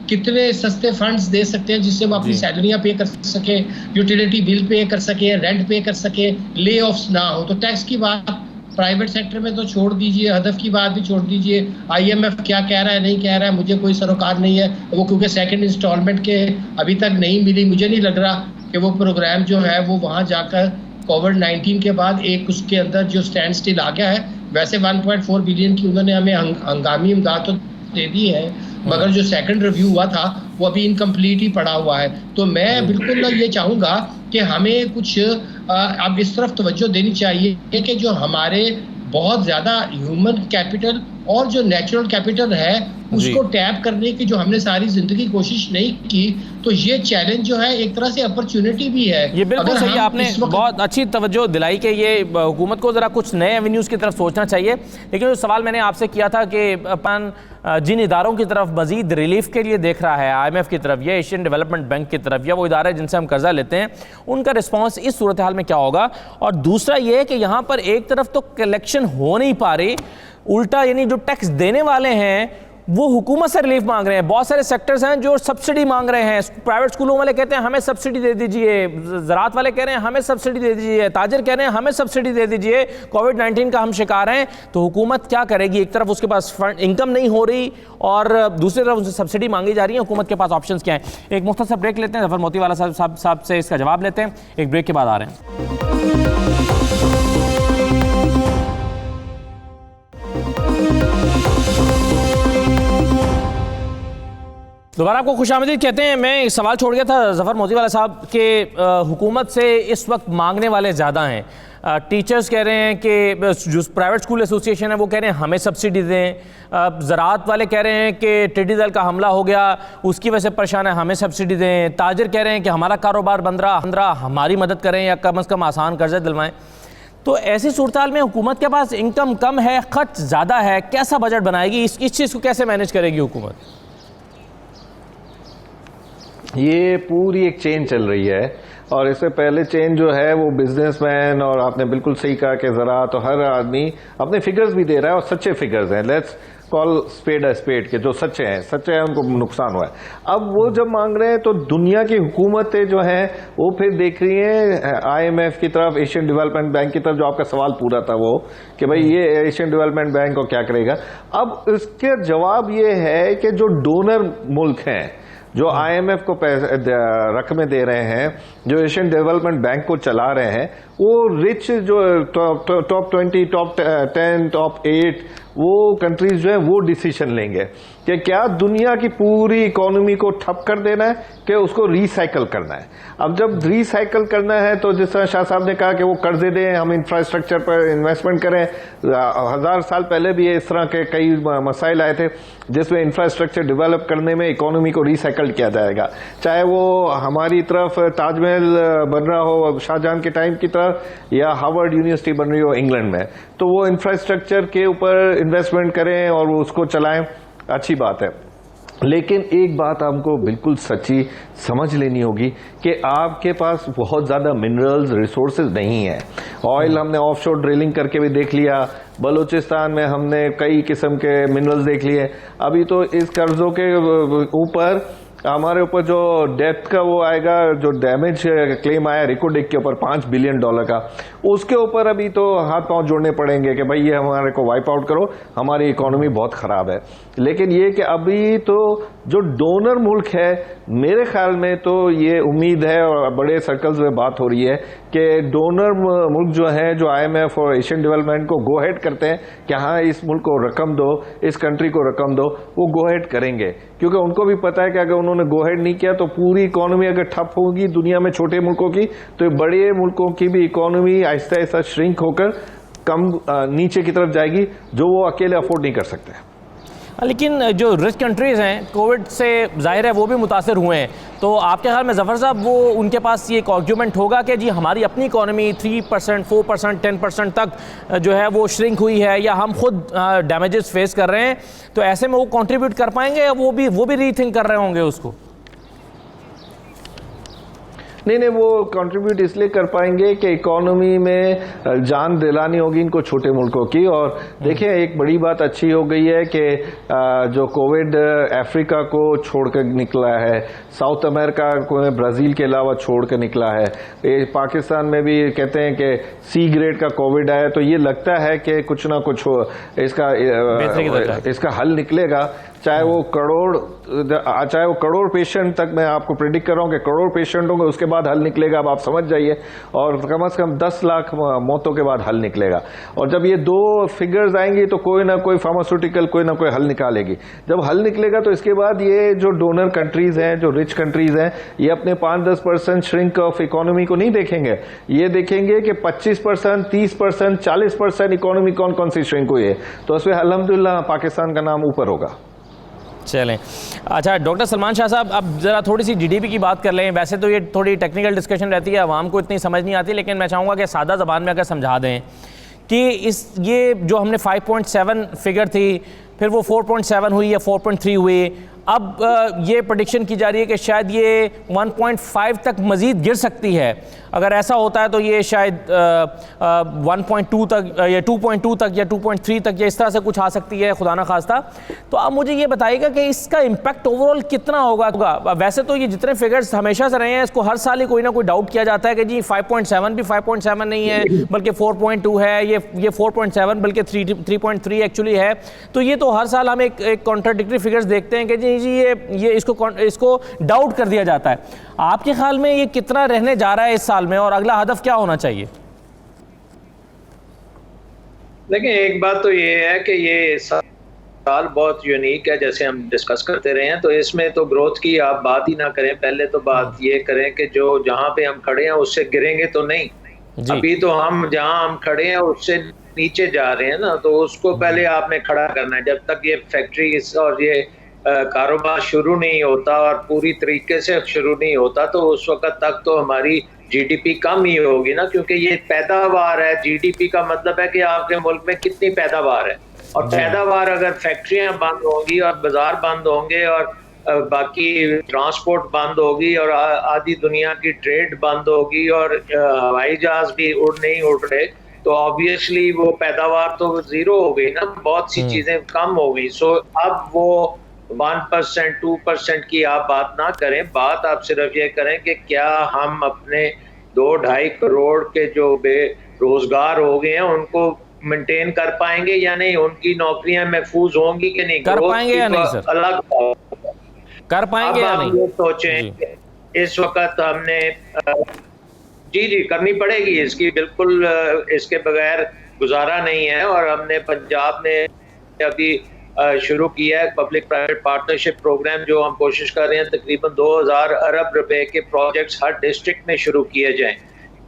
कितने सस्ते फंड्स दे सकते हैं जिससे वो अपनी सैलरियां पे कर सके, यूटिलिटी बिल पे कर सके, रेंट पे कर सके, ले ऑफ्स ना हो। तो टैक्स की बात प्राइवेट सेक्टर में तो छोड़ दीजिए, हदफ की बात भी छोड़ दीजिए, IMF क्या कह रहा है नहीं कह रहा है मुझे कोई सरोकार नहीं है, वो क्योंकि सेकंड इंस्टॉलमेंट के अभी तक नहीं मिली, मुझे नहीं लग रहा कि वो प्रोग्राम जो है वो वहाँ जाकर कोविड-19 के बाद एक उसके अंदर जो स्टैंड स्टिल आ गया है। वैसे 1.4 बिलियन की उन्होंने हमें हंगामी इमदाद तो दे दी है, मगर जो सेकंड रिव्यू हुआ था वो अभी इनकम्प्लीट ही पड़ा हुआ है। तो मैं बिल्कुल ये चाहूँगा कि हमें कुछ अब इस तरफ तवज्जो देनी चाहिए कि जो हमारे बहुत ज़्यादा ह्यूमन कैपिटल और जो नेचुरल कैपिटल है उसको टैप करने की जो हमने सारी जिंदगी कोशिश नहीं की, तो ये चैलेंज जो है एक तरह से अपॉर्चुनिटी भी है। ये बिल्कुल सही, आपने बहुत अच्छी तवज्जो दिलाई कि ये हुकूमत को ज़रा कुछ नए एवेन्यूज़ की तरफ सोचना चाहिए। लेकिन जो सवाल मैंने आपसे किया था कि अपन जिन इदारों की तरफ मज़ीद रिलीफ के लिए देख रहा है, IMF की तरफ या एशियन डेवलपमेंट बैंक की तरफ या वो इदारे जिनसे हम कर्जा लेते हैं, उनका रिस्पॉन्स इस सूरत हाल में क्या होगा? और दूसरा ये है कि यहाँ पर एक तरफ तो कलेक्शन हो नहीं पा रही, उल्टा यानी जो टैक्स देने वाले हैं वो हुकूमत से रिलीफ मांग रहे हैं। बहुत सारे सेक्टर्स हैं जो सब्सिडी मांग रहे हैं, प्राइवेट स्कूलों वाले कहते हैं हमें सब्सिडी दे दीजिए, ज़राअत वाले कह रहे हैं हमें सब्सिडी दे दीजिए, ताजिर कह रहे हैं हमें सब्सिडी दे दीजिए, कोविड-19 का हम शिकार हैं। तो हुकूमत क्या करेगी? एक तरफ उसके पास फंड इनकम नहीं हो रही और दूसरी तरफ उनसे सब्सिडी मांगी जा रही है, हुकूमत के पास ऑप्शंस क्या हैं? एक मुख्तसर ब्रेक लेते हैं, जफर मोतीवाला साहब से इसका जवाब लेते हैं, एक ब्रेक के बाद आ रहे हैं। दोबारा आपको खुशामदीद कहते हैं। मैं एक सवाल छोड़ गया था ज़फ़र मोतीवाला साहब के, हुकूमत से इस वक्त मांगने वाले ज़्यादा हैं। टीचर्स कह रहे हैं कि जो प्राइवेट स्कूल एसोसिएशन है वो कह रहे हैं हमें सब्सिडी दें। ज़राअत वाले कह रहे हैं कि टिड्डी दल का हमला हो गया उसकी वजह से परेशान है, हमें सब्सिडी दें। ताजिर कह रहे हैं कि हमारा कारोबार बंद रहा, हमारी मदद करें या कम से कम आसान कर्जा दिलवाएं। तो ऐसी सूरत में हुकूमत के पास इनकम कम है, खर्च ज़्यादा है, कैसा बजट बनाएगी? इस चीज़ को कैसे मैनेज करेगी हुकूमत? ये पूरी एक चेन चल रही है और इससे पहले चेन जो है वो बिजनेसमैन, और आपने बिल्कुल सही कहा कि ज़रा तो हर आदमी अपने फिगर्स भी दे रहा है और सच्चे फिगर्स हैं। Let's call spade a spade के जो सच्चे हैं उनको नुकसान हुआ है। अब वो जब मांग रहे हैं तो दुनिया की हुकूमतें जो हैं वो फिर देख रही हैं IMF की तरफ, एशियन डेवलपमेंट बैंक की तरफ। जो आपका सवाल पूरा था वो कि भाई ये एशियन डेवलपमेंट बैंक को क्या करेगा। अब इसके जवाब ये है कि जो डोनर मुल्क हैं जो IMF को रकमें दे रहे हैं, जो एशियन डेवलपमेंट बैंक को चला रहे हैं, वो रिच जो टॉप 20, टॉप 10, टॉप 8 वो कंट्रीज जो है वो डिसीजन लेंगे कि क्या दुनिया की पूरी इकोनॉमी को ठप कर देना है कि उसको रिसाइकल करना है। अब जब रिसाइकल करना है तो जिस तरह शाह साहब ने कहा कि वो कर्जे दें, हम इंफ्रास्ट्रक्चर पर इन्वेस्टमेंट करें। 1000 साल पहले भी इस तरह के कई मसाइल आए थे जिसमें इंफ्रास्ट्रक्चर डेवलप करने में इकोनॉमी को रिसाइकल किया जाएगा, चाहे वो हमारी तरफ ताजमहल बन रहा हो शाहजहां के टाइम की तरह या हार्वर्ड यूनिवर्सिटी बन रही हो इंग्लैंड में। तो वो इंफ्रास्ट्रक्चर के ऊपर इन्वेस्टमेंट करें और वो उसको चलाएं, अच्छी बात है। लेकिन एक बात हमको बिल्कुल सच्ची समझ लेनी होगी कि आपके पास बहुत ज़्यादा मिनरल्स रिसोर्सेज नहीं है। ऑयल हमने ऑफशोर ड्रिलिंग करके भी देख लिया, बलूचिस्तान में हमने कई किस्म के मिनरल्स देख लिए। अभी तो इस कर्जों के ऊपर हमारे ऊपर जो डेथ का वो आएगा, जो डैमेज क्लेम आया रिकोडिक के ऊपर $5 बिलियन का, उसके ऊपर अभी तो हाथ पांव जोड़ने पड़ेंगे कि भाई ये हमारे को वाइप आउट करो, हमारी इकोनॉमी बहुत खराब है। लेकिन ये कि अभी तो जो डोनर मुल्क है, मेरे ख्याल में तो ये उम्मीद है और बड़े सर्कल्स में बात हो रही है कि डोनर मुल्क जो है, जो IMF और एशियन डेवलपमेंट को गो हेड करते हैं कि हाँ इस मुल्क को रकम दो, इस कंट्री को रकम दो, वो गो हेड करेंगे। क्योंकि उनको भी पता है कि अगर उन्होंने गो हेड नहीं किया तो पूरी इकोनॉमी अगर ठप होगी दुनिया में छोटे मुल्कों की, तो बड़े मुल्कों की भी इकोनॉमी आहिस्ता आहिस्ता श्रिंक होकर कम नीचे की तरफ जाएगी, जो वो अकेले अफोर्ड नहीं कर सकते। लेकिन जो रिच कंट्रीज़ हैं कोविड से ज़ाहिर है वो भी मुतासर हुए हैं, तो आपके ख्याल में ज़फ़र साहब वो उनके पास ये एक आर्ग्यूमेंट होगा कि जी हमारी अपनी इकोनॉमी 3%, 4%, 10% तक जो है वो श्रिंक हुई है या हम खुद डैमेजेस फेस कर रहे हैं, तो ऐसे में वो कंट्रीब्यूट कर पाएंगे या वो भी रीथिंक कर रहे होंगे उसको? नहीं, वो कंट्रीब्यूट इसलिए कर पाएंगे कि इकोनॉमी में जान दिलानी होगी इनको छोटे मुल्कों की। और देखिए एक बड़ी बात अच्छी हो गई है कि जो कोविड अफ्रीका को छोड़कर निकला है, साउथ अमेरिका को ब्राज़ील के अलावा छोड़ कर निकला है, पाकिस्तान में भी कहते हैं कि C ग्रेड का कोविड आया, तो ये लगता है कि कुछ ना कुछ इसका हल निकलेगा। चाहे वो करोड़ पेशेंट तक, मैं आपको प्रेडिक्ट कर रहा हूँ कि करोड़ पेशेंट होंगे, उसके बाद हल निकलेगा, अब आप समझ जाइए। और कम से कम 10 लाख मौतों के बाद हल निकलेगा। और जब ये दो फिगर्स आएंगी तो कोई ना कोई फार्मास्यूटिकल कोई ना कोई हल निकालेगी। जब हल निकलेगा तो इसके बाद ये जो डोनर कंट्रीज हैं, जो रिच कंट्रीज हैं, ये अपने 5-10% श्रिंक ऑफ इकोनॉमी को नहीं देखेंगे, ये देखेंगे कि 25%, 30%, 40% इकोनॉमी कौन कौन सी श्रिंक हुई है। तो उसमें अल्हम्दुलिल्लाह पाकिस्तान का नाम ऊपर होगा। चलें, अच्छा डॉक्टर सलमान शाह साहब, अब ज़रा थोड़ी सी GDP की बात कर लें। वैसे तो ये थोड़ी टेक्निकल डिस्कशन रहती है, आवाम को इतनी समझ नहीं आती, लेकिन मैं चाहूँगा कि सादा ज़बान में अगर समझा दें कि ये जो हमने 5.7 फिगर थी, फिर वो 4.7 हुई या 4.3 हुई, अब ये प्रेडिक्शन की जा रही है कि शायद ये 1.5 तक मज़ीद गिर सकती है। अगर ऐसा होता है तो ये शायद 1.2 तक या 2.2 तक या 2.3 तक या इस तरह से कुछ आ सकती है, खुदा ना खास्ता। तो आप मुझे ये बताइएगा कि इसका इम्पैक्ट ओवरऑल कितना होगा? वैसे तो ये जितने फिगर्स हमेशा से रहे हैं, इसको हर साल ही कोई ना कोई डाउट किया जाता है कि जी 5.7 भी 5.7 नहीं है बल्कि 4.2 है, ये 4.7 बल्कि 3.3 एक्चुअली है। तो ये तो हर साल हम एक कॉन्ट्राडिक्टरी फिगर्स देखते हैं कि जी ये इसको डाउट कर दिया जाता है। आपके ख्याल में ये कितना रहने जा रहा है इस साल में और अगला हदफ क्या होना चाहिए? देखिए एक बात तो ये है कि ये साल साल बहुत यूनिक है, जैसे हम डिस्कस करते रहे हैं, तो इसमें तो ग्रोथ की आप बात ही ना करें, पहले तो बात ये करें कि जो जहाँ पे हम खड़े हैं उससे गिरेंगे तो नहीं। अभी तो हम जहाँ हम खड़े हैं उससे नीचे जा रहे हैं ना, तो उसको पहले आपने खड़ा करना है। जब तक ये फैक्ट्री और ये कारोबार शुरू नहीं होता और पूरी तरीके से शुरू नहीं होता, तो उस वक्त तक तो हमारी जीडीपी कम ही होगी ना, क्योंकि ये पैदावार है। जीडीपी का मतलब है कि आपके मुल्क में कितनी पैदावार है, और पैदावार अगर फैक्ट्रियां बंद होंगी और बाजार बंद होंगे और बाकी ट्रांसपोर्ट बंद होगी और आधी दुनिया की ट्रेड बंद होगी और हवाई जहाज भी नहीं उड़ रहे, तो ऑब्वियसली वो पैदावार तो जीरो हो गई ना, बहुत सी चीजें कम हो गई। सो अब वो 1% 2% की आप बात ना करें, बात आप सिर्फ ये करें कि क्या हम अपने 2-2.5 करोड़ के जो बेरोजगार हो गए हैं उनको मेंटेन कर पाएंगे या नहीं, उनकी नौकरियां महफूज होंगी कि नहीं, कर पाएंगे या नहीं सर, अलग कर पाएंगे या नहीं, सोचें। इस वक्त हमने जी करनी पड़ेगी, इसकी बिल्कुल इसके बगैर गुजारा नहीं है। और हमने पंजाब ने अभी शुरू किया है पब्लिक प्राइवेट पार्टनरशिप प्रोग्राम, जो हम कोशिश कर रहे हैं तकरीबन 2000 अरब रुपए के प्रोजेक्ट्स हर डिस्ट्रिक्ट में शुरू किए जाएं।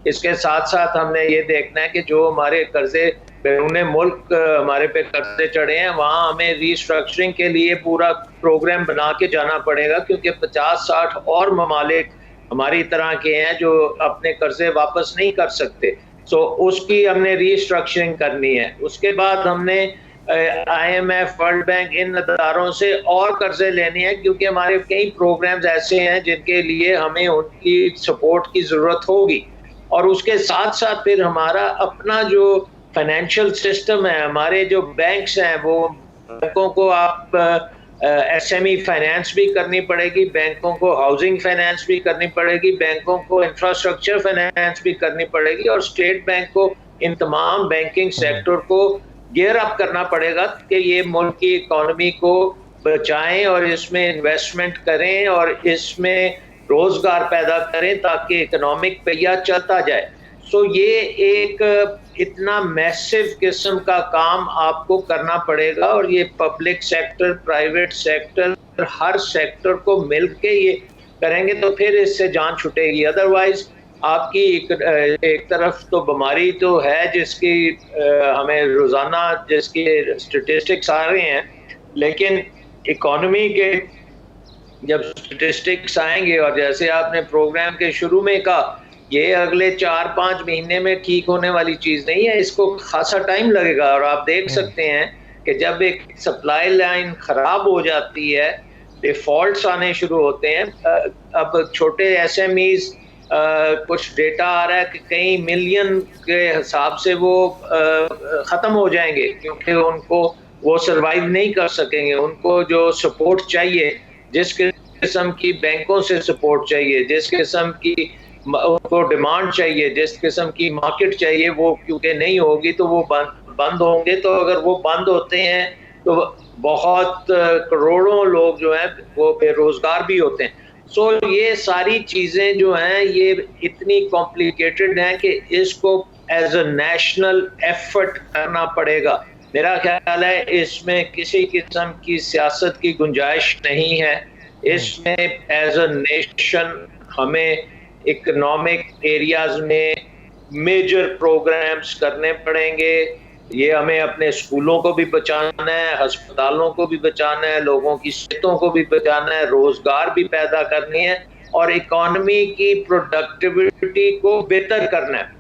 इसके साथ साथ हमने ये देखना है कि जो हमारे कर्जे बैरून मुल्क हमारे पे कर्जे चढ़े हैं, वहाँ हमें रीस्ट्रक्चरिंग के लिए पूरा प्रोग्राम बना के जाना पड़ेगा, क्योंकि 50-60 और ममालिक हमारी तरह के हैं जो अपने कर्जे वापस नहीं कर सकते। सो उसकी हमने रीस्ट्रक्चरिंग करनी है। उसके बाद हमने IMF, वर्ल्ड बैंक, इन अदारों से और कर्जे लेने हैं, क्योंकि हमारे कई प्रोग्राम्स ऐसे हैं जिनके लिए हमें उनकी सपोर्ट की ज़रूरत होगी। और उसके साथ साथ फिर हमारा अपना जो फाइनेंशियल सिस्टम है, हमारे जो बैंक्स हैं, वो बैंकों को आप SME फाइनेंस भी करनी पड़ेगी, बैंकों को हाउसिंग फाइनेंस भी करनी पड़ेगी, बैंकों को इंफ्रास्ट्रक्चर फाइनेंस भी करनी पड़ेगी, और स्टेट बैंक को इन तमाम बैंकिंग सेक्टर को गियर अप करना पड़ेगा कि ये मुल्क की इकोनॉमी को बचाएं और इसमें इन्वेस्टमेंट करें और इसमें रोजगार पैदा करें ताकि इकोनॉमिक पहिया चलता जाए। सो ये एक इतना मैसिव किस्म का काम आपको करना पड़ेगा, और ये पब्लिक सेक्टर, प्राइवेट सेक्टर, हर सेक्टर को मिलके ये करेंगे तो फिर इससे जान छूटेगी। अदरवाइज आपकी एक तरफ तो बीमारी तो है जिसकी हमें रोजाना जिसके स्टेटिस्टिक्स आ रहे हैं, लेकिन इकोनॉमी के जब स्टेटिस्टिक्स आएंगे, और जैसे आपने प्रोग्राम के शुरू में कहा, ये अगले 4-5 महीने में ठीक होने वाली चीज नहीं है, इसको खासा टाइम लगेगा। और आप देख सकते हैं कि जब एक सप्लाई लाइन खराब हो जाती है, डिफॉल्ट्स आने शुरू होते हैं। अब छोटे SMEs कुछ डेटा आ रहा है कि कई मिलियन के हिसाब से वो ख़त्म हो जाएंगे, क्योंकि उनको वो सरवाइव नहीं कर सकेंगे। उनको जो सपोर्ट चाहिए, जिस किस्म की बैंकों से सपोर्ट चाहिए, जिस किस्म की उनको डिमांड चाहिए, जिस किस्म की मार्केट चाहिए, वो क्योंकि नहीं होगी तो वो बंद होंगे। तो अगर वो बंद होते हैं तो बहुत करोड़ों लोग जो हैं वो बेरोजगार भी होते हैं। सो ये सारी चीज़ें जो हैं ये इतनी कॉम्प्लिकेटेड हैं कि इसको एज अ नेशनल एफर्ट करना पड़ेगा। मेरा ख्याल है इसमें किसी किस्म की सियासत की गुंजाइश नहीं है। इसमें एज अ नेशन हमें इकोनॉमिक एरियाज में मेजर प्रोग्राम्स करने पड़ेंगे। ये हमें अपने स्कूलों को भी बचाना है, अस्पतालों को भी बचाना है, लोगों की सेहतों को भी बचाना है, रोजगार भी पैदा करनी है, और इकोनॉमी की प्रोडक्टिविटी को बेहतर करना है।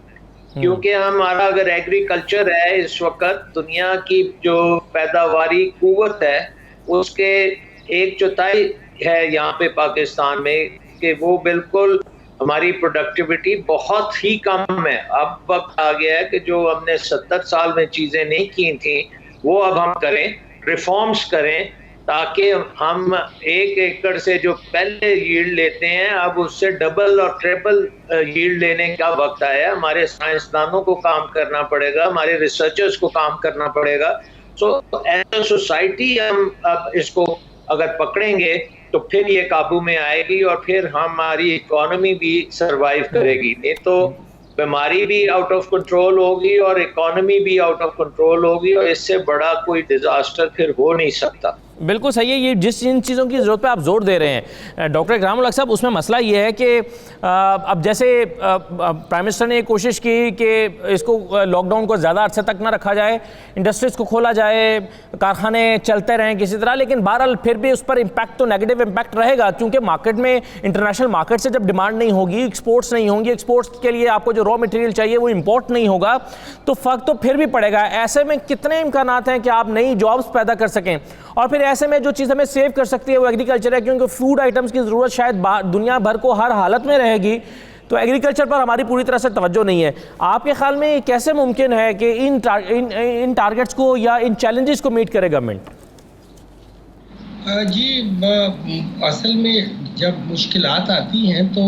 क्योंकि हमारा अगर एग्रीकल्चर है, इस वक्त दुनिया की जो पैदावारी कुव्वत है उसके 1/4 है यहाँ पे पाकिस्तान में, कि वो बिल्कुल हमारी प्रोडक्टिविटी बहुत ही कम है। अब वक्त आ गया है कि जो हमने 70 साल में चीज़ें नहीं की थी वो अब हम करें, रिफॉर्म्स करें, ताकि हम 1 एकड़ से जो पहले यील्ड लेते हैं अब उससे डबल और ट्रिपल यील्ड लेने का वक्त आया है। हमारे साइंसदानों को काम करना पड़ेगा, हमारे रिसर्चर्स को काम करना पड़ेगा। सो एज अ सोसाइटी हम अब इसको अगर पकड़ेंगे तो फिर ये काबू में आएगी और फिर हमारी इकोनॉमी भी सरवाइव करेगी। नहीं तो बीमारी भी आउट ऑफ कंट्रोल होगी और इकोनॉमी भी आउट ऑफ कंट्रोल होगी, और इससे बड़ा कोई डिजास्टर फिर हो नहीं सकता। बिल्कुल सही है। ये जिन चीज़ों की ज़रूरत पे आप जोर दे रहे हैं डॉक्टर इकराम उल हक साहब, उसमें मसला ये है कि अब जैसे प्राइम मिनिस्टर ने कोशिश की कि इसको लॉकडाउन को ज़्यादा अर्से तक ना रखा जाए, इंडस्ट्रीज़ को खोला जाए, कारखाने चलते रहें किसी तरह, लेकिन बहरहाल फिर भी उस पर इम्पैक्ट तो नेगेटिव इम्पैक्ट रहेगा, क्योंकि मार्केट में इंटरनेशनल मार्केट से जब डिमांड नहीं होगी, एक्सपोर्ट्स नहीं होंगी, एक्सपोर्ट्स के लिए आपको जो रॉ मटेरियल चाहिए वो इम्पोर्ट नहीं होगा, तो फ़र्क तो फिर भी पड़ेगा। ऐसे में कितने इम्कानात हैं कि आप नई जॉब्स पैदा कर सकें, और फिर ऐसे में जो चीज़ हमें सेव कर सकती है वो एग्रीकल्चर है, क्योंकि फूड आइटम्स की ज़रूरत शायद दुनिया भर को हर हालत में रहेगी, तो एग्रीकल्चर पर हमारी पूरी तरह से तवज्जो नहीं है। आपके ख्याल में ये कैसे मुमकिन है कि इन टारगेट्स को या इन चैलेंजेस को मीट करे गवर्नमेंट? जी, असल में जब मुश्किलात आती हैं तो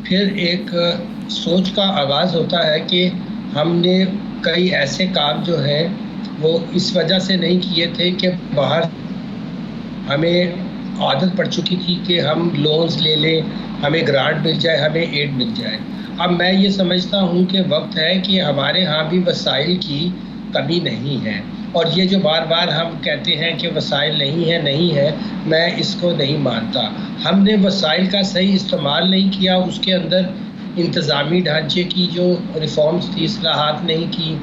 फिर एक सोच का आगाज़ होता है कि हमने कई ऐसे काम जो हैं वो इस वजह से नहीं किए थे कि बाहर हमें आदत पड़ चुकी थी कि हम लोन्स ले लें, हमें ग्रांट मिल जाए, हमें एड मिल जाए। अब मैं ये समझता हूँ कि वक्त है कि हमारे यहाँ भी वसाइल की कमी नहीं है, और ये जो बार बार हम कहते हैं कि वसाइल नहीं है, मैं इसको नहीं मानता। हमने वसाइल का सही इस्तेमाल नहीं किया, उसके अंदर इंतज़ामी ढांचे की जो रिफॉर्म्स थी, इस्लाहात नहीं की,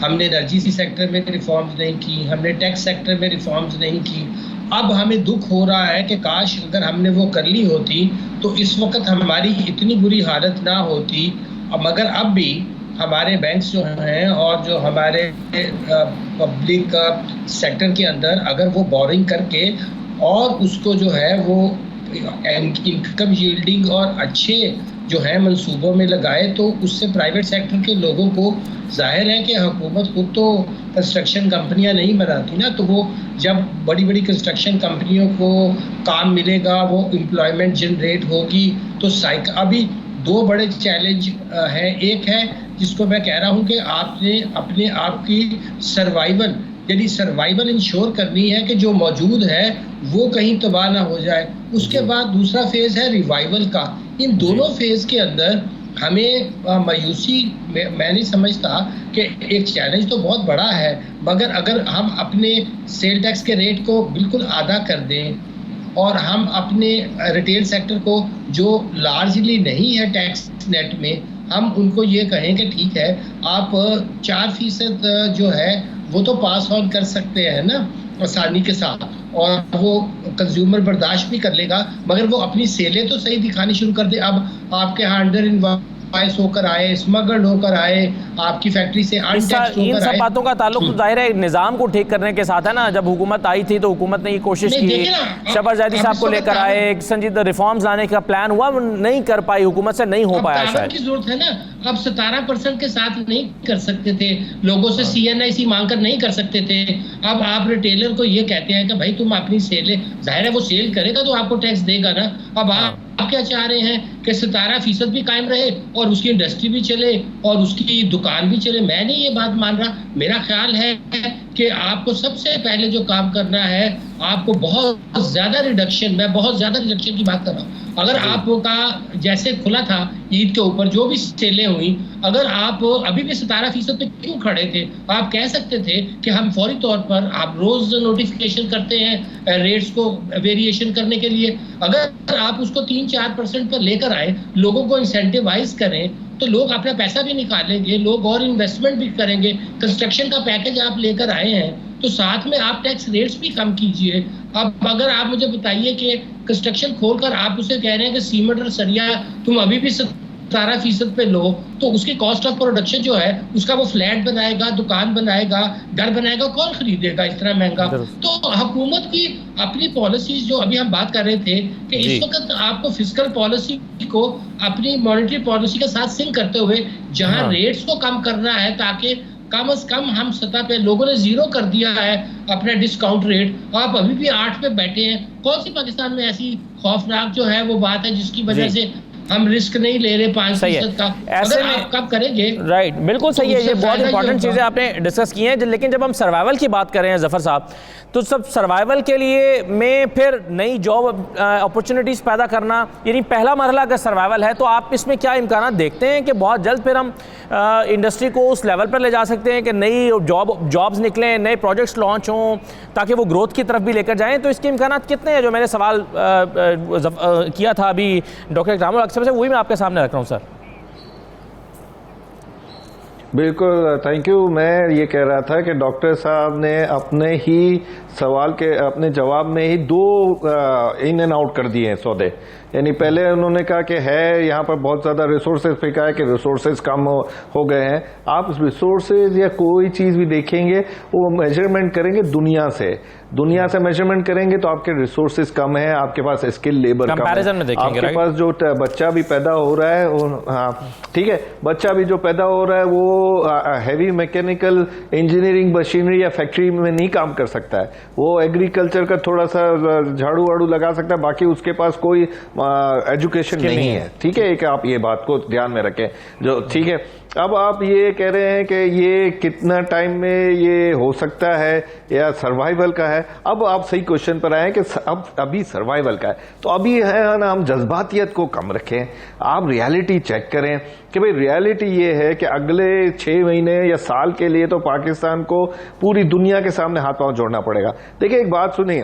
हमने एनर्जी सेक्टर में रिफॉर्म्स नहीं की, हमने टैक्स सेक्टर में रिफॉर्म्स नहीं की। अब हमें दुख हो रहा है कि काश अगर हमने वो कर ली होती तो इस वक्त हमारी इतनी बुरी हालत ना होती। मगर अब भी हमारे बैंक्स जो हैं और जो हमारे पब्लिक सेक्टर के अंदर अगर वो बोरिंग करके और उसको जो है वो इनकम यील्डिंग और अच्छे जो है मंसूबों में लगाए, तो उससे प्राइवेट सेक्टर के लोगों को जाहिर है कि हुकूमत खुद तो कंस्ट्रक्शन कंपनियां नहीं बनाती ना, तो वो जब बड़ी बड़ी कंस्ट्रक्शन कंपनियों को काम मिलेगा, वो एम्प्लॉयमेंट जनरेट होगी, तो अभी दो बड़े चैलेंज हैं। एक है जिसको मैं कह रहा हूँ कि आपने अपने आप की सर्वाइवल यानी सर्वाइवल इंश्योर करनी है कि जो मौजूद है वो कहीं तबाह ना हो जाए। उसके बाद दूसरा फेज़ है रिवाइवल का। इन दोनों फेज़ के अंदर हमें मायूसी मैं नहीं समझता कि एक चैलेंज तो बहुत बड़ा है, मगर अगर हम अपने सेल टैक्स के रेट को बिल्कुल आधा कर दें और हम अपने रिटेल सेक्टर को जो लार्जली नहीं है टैक्स नेट में, हम उनको ये कहें कि ठीक है आप 4% जो है वो तो पास ऑन कर सकते हैं ना आसानी के साथ, और वो कंज्यूमर बर्दाश्त भी कर लेगा, मगर वो अपनी सेलें तो सही दिखानी शुरू कर दे। अब आपके यहाँ अंडर इनवॉइस होकर आए, स्मगल्ड होकर आए, आपकी फैक्ट्री से अनटैक्स्ड होकर आए। इन सब बातों का ताल्लुक तो जाहिर है निज़ाम को ठीक करने के साथ है ना। जब हुकूमत आई थी तो हुकूमत ने ये कोशिश की, शहबाज ज़ैदी साहब को लेकर आए, एक संजीदा रिफॉर्म्स लाने का प्लान हुआ, नहीं कर पाई, हुकूमत से नहीं हो पाया। शायद की जरूरत है ना। अब 17% के साथ नहीं कर सकते थे, लोगों से CNIC मांगकर नहीं कर सकते थे। अब आप रिटेलर को ये कहते हैं कि भाई तुम अपनी सेल, जाहिर है वो सेल करेगा तो आपको टैक्स देगा ना। अब आप क्या चाह रहे हैं कि 17% भी कायम रहे और उसकी इंडस्ट्री भी चले और उसकी दुकान भी चले। मैं नहीं ये बात मान रहा। मेरा ख्याल है कि आपको सबसे पहले जो काम करना है, आपको बहुत ज़्यादा रिडक्शन, मैं बहुत ज़्यादा रिडक्शन की बात कर रहा हूँ। अगर आपका जैसे खुला था ईद के ऊपर जो भी सेलें हुई, अगर आप अभी भी 17% पे क्यों खड़े थे? आप कह सकते थे कि हम फौरी तौर पर, आप रोज़ नोटिफिकेशन करते हैं रेट्स को वेरिएशन करने के लिए, अगर आप उसको 3-4% पर लेकर आए, लोगों को इंसेंटिवाइज करें, तो लोग अपना पैसा भी निकालेंगे, लोग और इन्वेस्टमेंट भी करेंगे। कंस्ट्रक्शन का पैकेज आप लेकर आए हैं तो साथ में आप टैक्स रेट्स भी कम कीजिए। अब अगर आप मुझे बताइए कि कंस्ट्रक्शन खोलकर आप उसे कह रहे हैं कि सीमेंट और सरिया तुम अभी भी 17% पे लो, तो उसकी कॉस्ट ऑफ प्रोडक्शन जो है उसका वो फ्लैट बनाएगा, दुकान बनाएगा, घर बनाएगा, कौन खरीदेगा इस तरह महंगा? तो हुकूमत की अपनी पॉलिसीज जो अभी हम बात कर रहे थे कि इस वक्त आपको फिस्कल पॉलिसी को अपनी मॉनेटरी पॉलिसी के साथ सिंक करते हुए जहां रेट्स को कम करना है, ताकि कम से कम हम सतह पे, लोगों ने 0 कर दिया है अपना डिस्काउंट रेट, आप अभी भी 8 पे बैठे हैं। कौन सी पाकिस्तान में ऐसी खौफनाक जो है वो बात है जिसकी वजह से हम रिस्क नहीं ले रहे 5% का, ऐसे अगर में आप कब करेंगे। राइट, बिल्कुल सही है, उससे ये बहुत फायदा ही इंपॉर्टेंट होगा। चीज़ें आपने डिस्कस की हैं। लेकिन जब हम सर्वाइवल की बात कर रहे हैं जफर साहब, तो सब सर्वाइवल के लिए में फिर नई जॉब अपॉर्चुनिटीज़ पैदा करना, यानी पहला मरहला अगर सर्वाइवल है, तो आप इसमें क्या इम्कानात देखते हैं कि बहुत जल्द फिर हम इंडस्ट्री को उस लेवल पर ले जा सकते हैं कि नई जॉब्स निकलें, नए प्रोजेक्ट्स लॉन्च हों, ताकि वो ग्रोथ की तरफ भी लेकर जाएं? तो इसके इम्कानात कितने हैं? जो मैंने सवाल किया था अभी डॉक्टर इकरामुल अक्सर से, वही मैं आपके सामने रख रहा हूँ सर। बिल्कुल, थैंक यू। मैं ये कह रहा था कि डॉक्टर साहब ने अपने ही सवाल के अपने जवाब में ही दो इन एंड आउट कर दिए हैं सौदे। यानी पहले उन्होंने कहा कि है यहाँ पर बहुत ज़्यादा रिसोर्सेज पे, कहा है कि रिसोर्सेज कम हो गए हैं। आप रिसोर्सेज या कोई चीज़ भी देखेंगे वो मेजरमेंट करेंगे दुनिया से मेजरमेंट करेंगे तो आपके रिसोर्सेज कम है, आपके पास स्किल लेबर कम है, में देखेंगे, आपके पास जो बच्चा भी पैदा हो रहा है वो, हाँ ठीक है, बच्चा भी जो पैदा हो रहा है वो हैवी मैकेनिकल इंजीनियरिंग मशीनरी या फैक्ट्री में नहीं काम कर सकता है, वो एग्रीकल्चर का थोड़ा सा झाड़ू वाड़ू लगा सकता है, बाकी उसके पास कोई एजुकेशन नहीं है। ठीक है, एक आप ये बात को ध्यान में रखें जो, ठीक है। अब आप ये कह रहे हैं कि ये कितना टाइम में ये हो सकता है या सर्वाइवल का है। अब आप सही क्वेश्चन पर आए कि अब अभी सर्वाइवल का है, तो अभी है ना, हम जज्बातियत को कम रखें, आप रियलिटी चेक करें कि भाई रियलिटी ये है कि अगले 6 महीने या साल के लिए तो पाकिस्तान को पूरी दुनिया के सामने हाथ पांव जोड़ना पड़ेगा। देखिए एक बात सुनिए,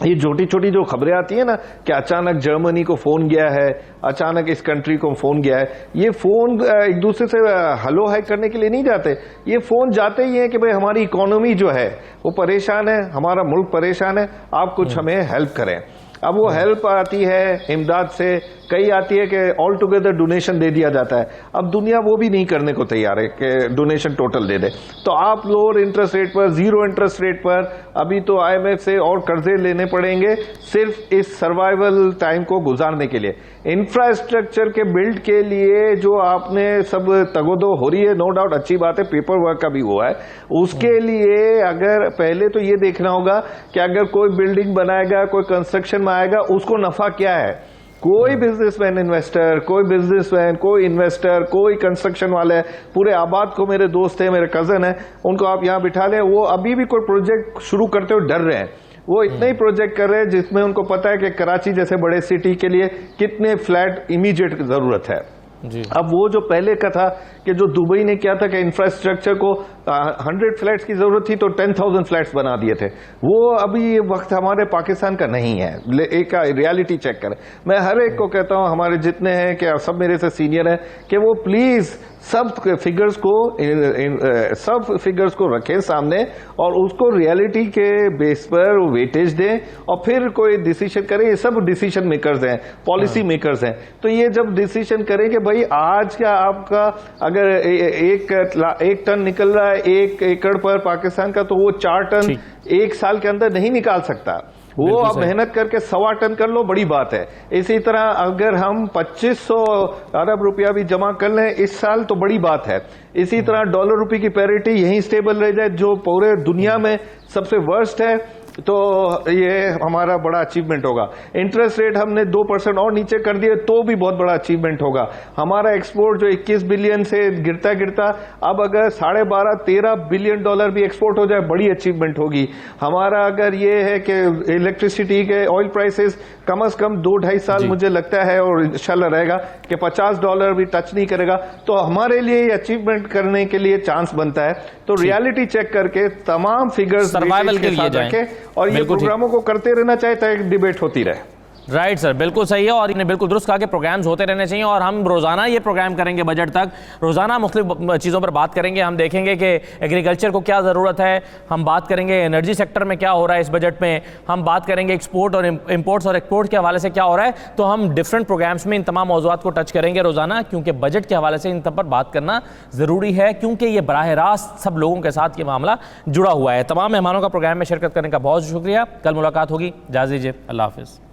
ये छोटी छोटी जो खबरें आती है ना कि अचानक जर्मनी को फोन गया है, अचानक इस कंट्री को फोन गया है, ये फोन एक दूसरे से हेलो हाय करने के लिए नहीं जाते, ये फोन जाते ही हैं कि भाई हमारी इकोनॉमी जो है वो परेशान है, हमारा मुल्क परेशान है, आप कुछ हमें हेल्प करें। अब वो हेल्प आती है इमदाद से, कई आती है कि ऑल टुगेदर डोनेशन दे दिया जाता है। अब दुनिया वो भी नहीं करने को तैयार है कि डोनेशन टोटल दे दे, तो आप लोअर इंटरेस्ट रेट पर, जीरो इंटरेस्ट रेट पर अभी तो IMF से और कर्जे लेने पड़ेंगे सिर्फ इस सर्वाइवल टाइम को गुजारने के लिए। इंफ्रास्ट्रक्चर के बिल्ड के लिए जो आपने सब तगोदो हो रही है, नो डाउट अच्छी बात है, पेपर वर्क का भी हुआ है, उसके लिए अगर पहले तो ये देखना होगा कि अगर कोई बिल्डिंग बनाएगा, कोई कंस्ट्रक्शन में आएगा, उसको नफा क्या है। कोई बिजनेसमैन इन्वेस्टर, कोई इन्वेस्टर, कोई कंस्ट्रक्शन वाले, पूरे आबाद को मेरे दोस्त है, मेरे कजन है, उनको आप यहां बिठा लें, वो अभी भी कोई प्रोजेक्ट शुरू करते हुए डर रहे हैं। वो इतने ही प्रोजेक्ट कर रहे हैं जिसमें उनको पता है कि कराची जैसे बड़े सिटी के लिए कितने फ्लैट इमीडिएट जरूरत है जी। अब वो जो पहले का था कि जो दुबई ने किया था कि इंफ्रास्ट्रक्चर को 100 फ्लैट्स की जरूरत थी तो 10,000 फ्लैट्स बना दिए थे, वो अभी ये वक्त हमारे पाकिस्तान का नहीं है। एक रियलिटी चेक करें। मैं हर एक को कहता हूं, हमारे जितने हैं कि सब मेरे से सीनियर हैं, कि वो प्लीज सब फिगर्स को रखें सामने और उसको रियलिटी के बेस पर वेटेज दें और फिर कोई डिसीजन करें। ये सब डिसीजन मेकर्स हैं, पॉलिसी मेकर्स हैं, तो ये जब डिसीजन करें कि भाई आज का आपका अगर एक टन निकल रहा है 1 एकड़ पर पाकिस्तान का, तो वो 4 टन 1 साल के अंदर नहीं निकाल सकता। वो आप मेहनत करके 1.25 टन कर लो, बड़ी बात है। इसी तरह अगर हम 2500 अरब रुपया भी जमा कर लें इस साल तो बड़ी बात है। इसी तरह डॉलर रुपये की पैरिटी यहीं स्टेबल रह जाए, जो पूरे दुनिया में सबसे वर्स्ट है, तो ये हमारा बड़ा अचीवमेंट होगा। इंटरेस्ट रेट हमने 2% और नीचे कर दिए तो भी बहुत बड़ा अचीवमेंट होगा। हमारा एक्सपोर्ट जो 21 बिलियन से गिरता गिरता अब अगर 12.5-13 बिलियन डॉलर भी एक्सपोर्ट हो जाए, बड़ी अचीवमेंट होगी। हमारा अगर ये है कि इलेक्ट्रिसिटी के ऑयल प्राइसेस कम से कम 2-2.5 साल मुझे लगता है और इंशाल्लाह रहेगा कि $50 भी टच नहीं करेगा, तो हमारे लिए अचीवमेंट करने के लिए चांस बनता है। तो रियलिटी चेक करके तमाम फिगर्स सर्वाइवल के लिए जाएं और ये प्रोग्रामों को करते रहना चाहिए ताकि डिबेट होती रहे। राइट सर, बिल्कुल सही है और इन्हें बिल्कुल दुरुस्त कहा कि प्रोग्राम्स होते रहने चाहिए और हम रोज़ाना ये प्रोग्राम करेंगे बजट तक, रोज़ाना मुख्तलिफ चीज़ों पर बात करेंगे। हम देखेंगे कि एग्रीकल्चर को क्या ज़रूरत है, हम बात करेंगे एनर्जी सेक्टर में क्या हो रहा है इस बजट में, हम बात करेंगे एक्सपोर्ट और इम्पोर्ट्स और एक्सपोर्ट के हवाले से क्या हो रहा है। तो हम डिफरेंट प्रोग्राम्स में इन तमाम मौज़ूआत को टच करेंगे रोज़ाना, क्योंकि बजट के हवाले से इन सब पर बात करना ज़रूरी है, क्योंकि ये बराह रास्त सब लोगों के साथ ये मामला जुड़ा हुआ है। तमाम मेहमानों का प्रोग्राम में शिरकत करने का बहुत शुक्रिया। कल मुलाकात होगी, इजाज़त दीजिए, अल्लाह हाफ़िज़।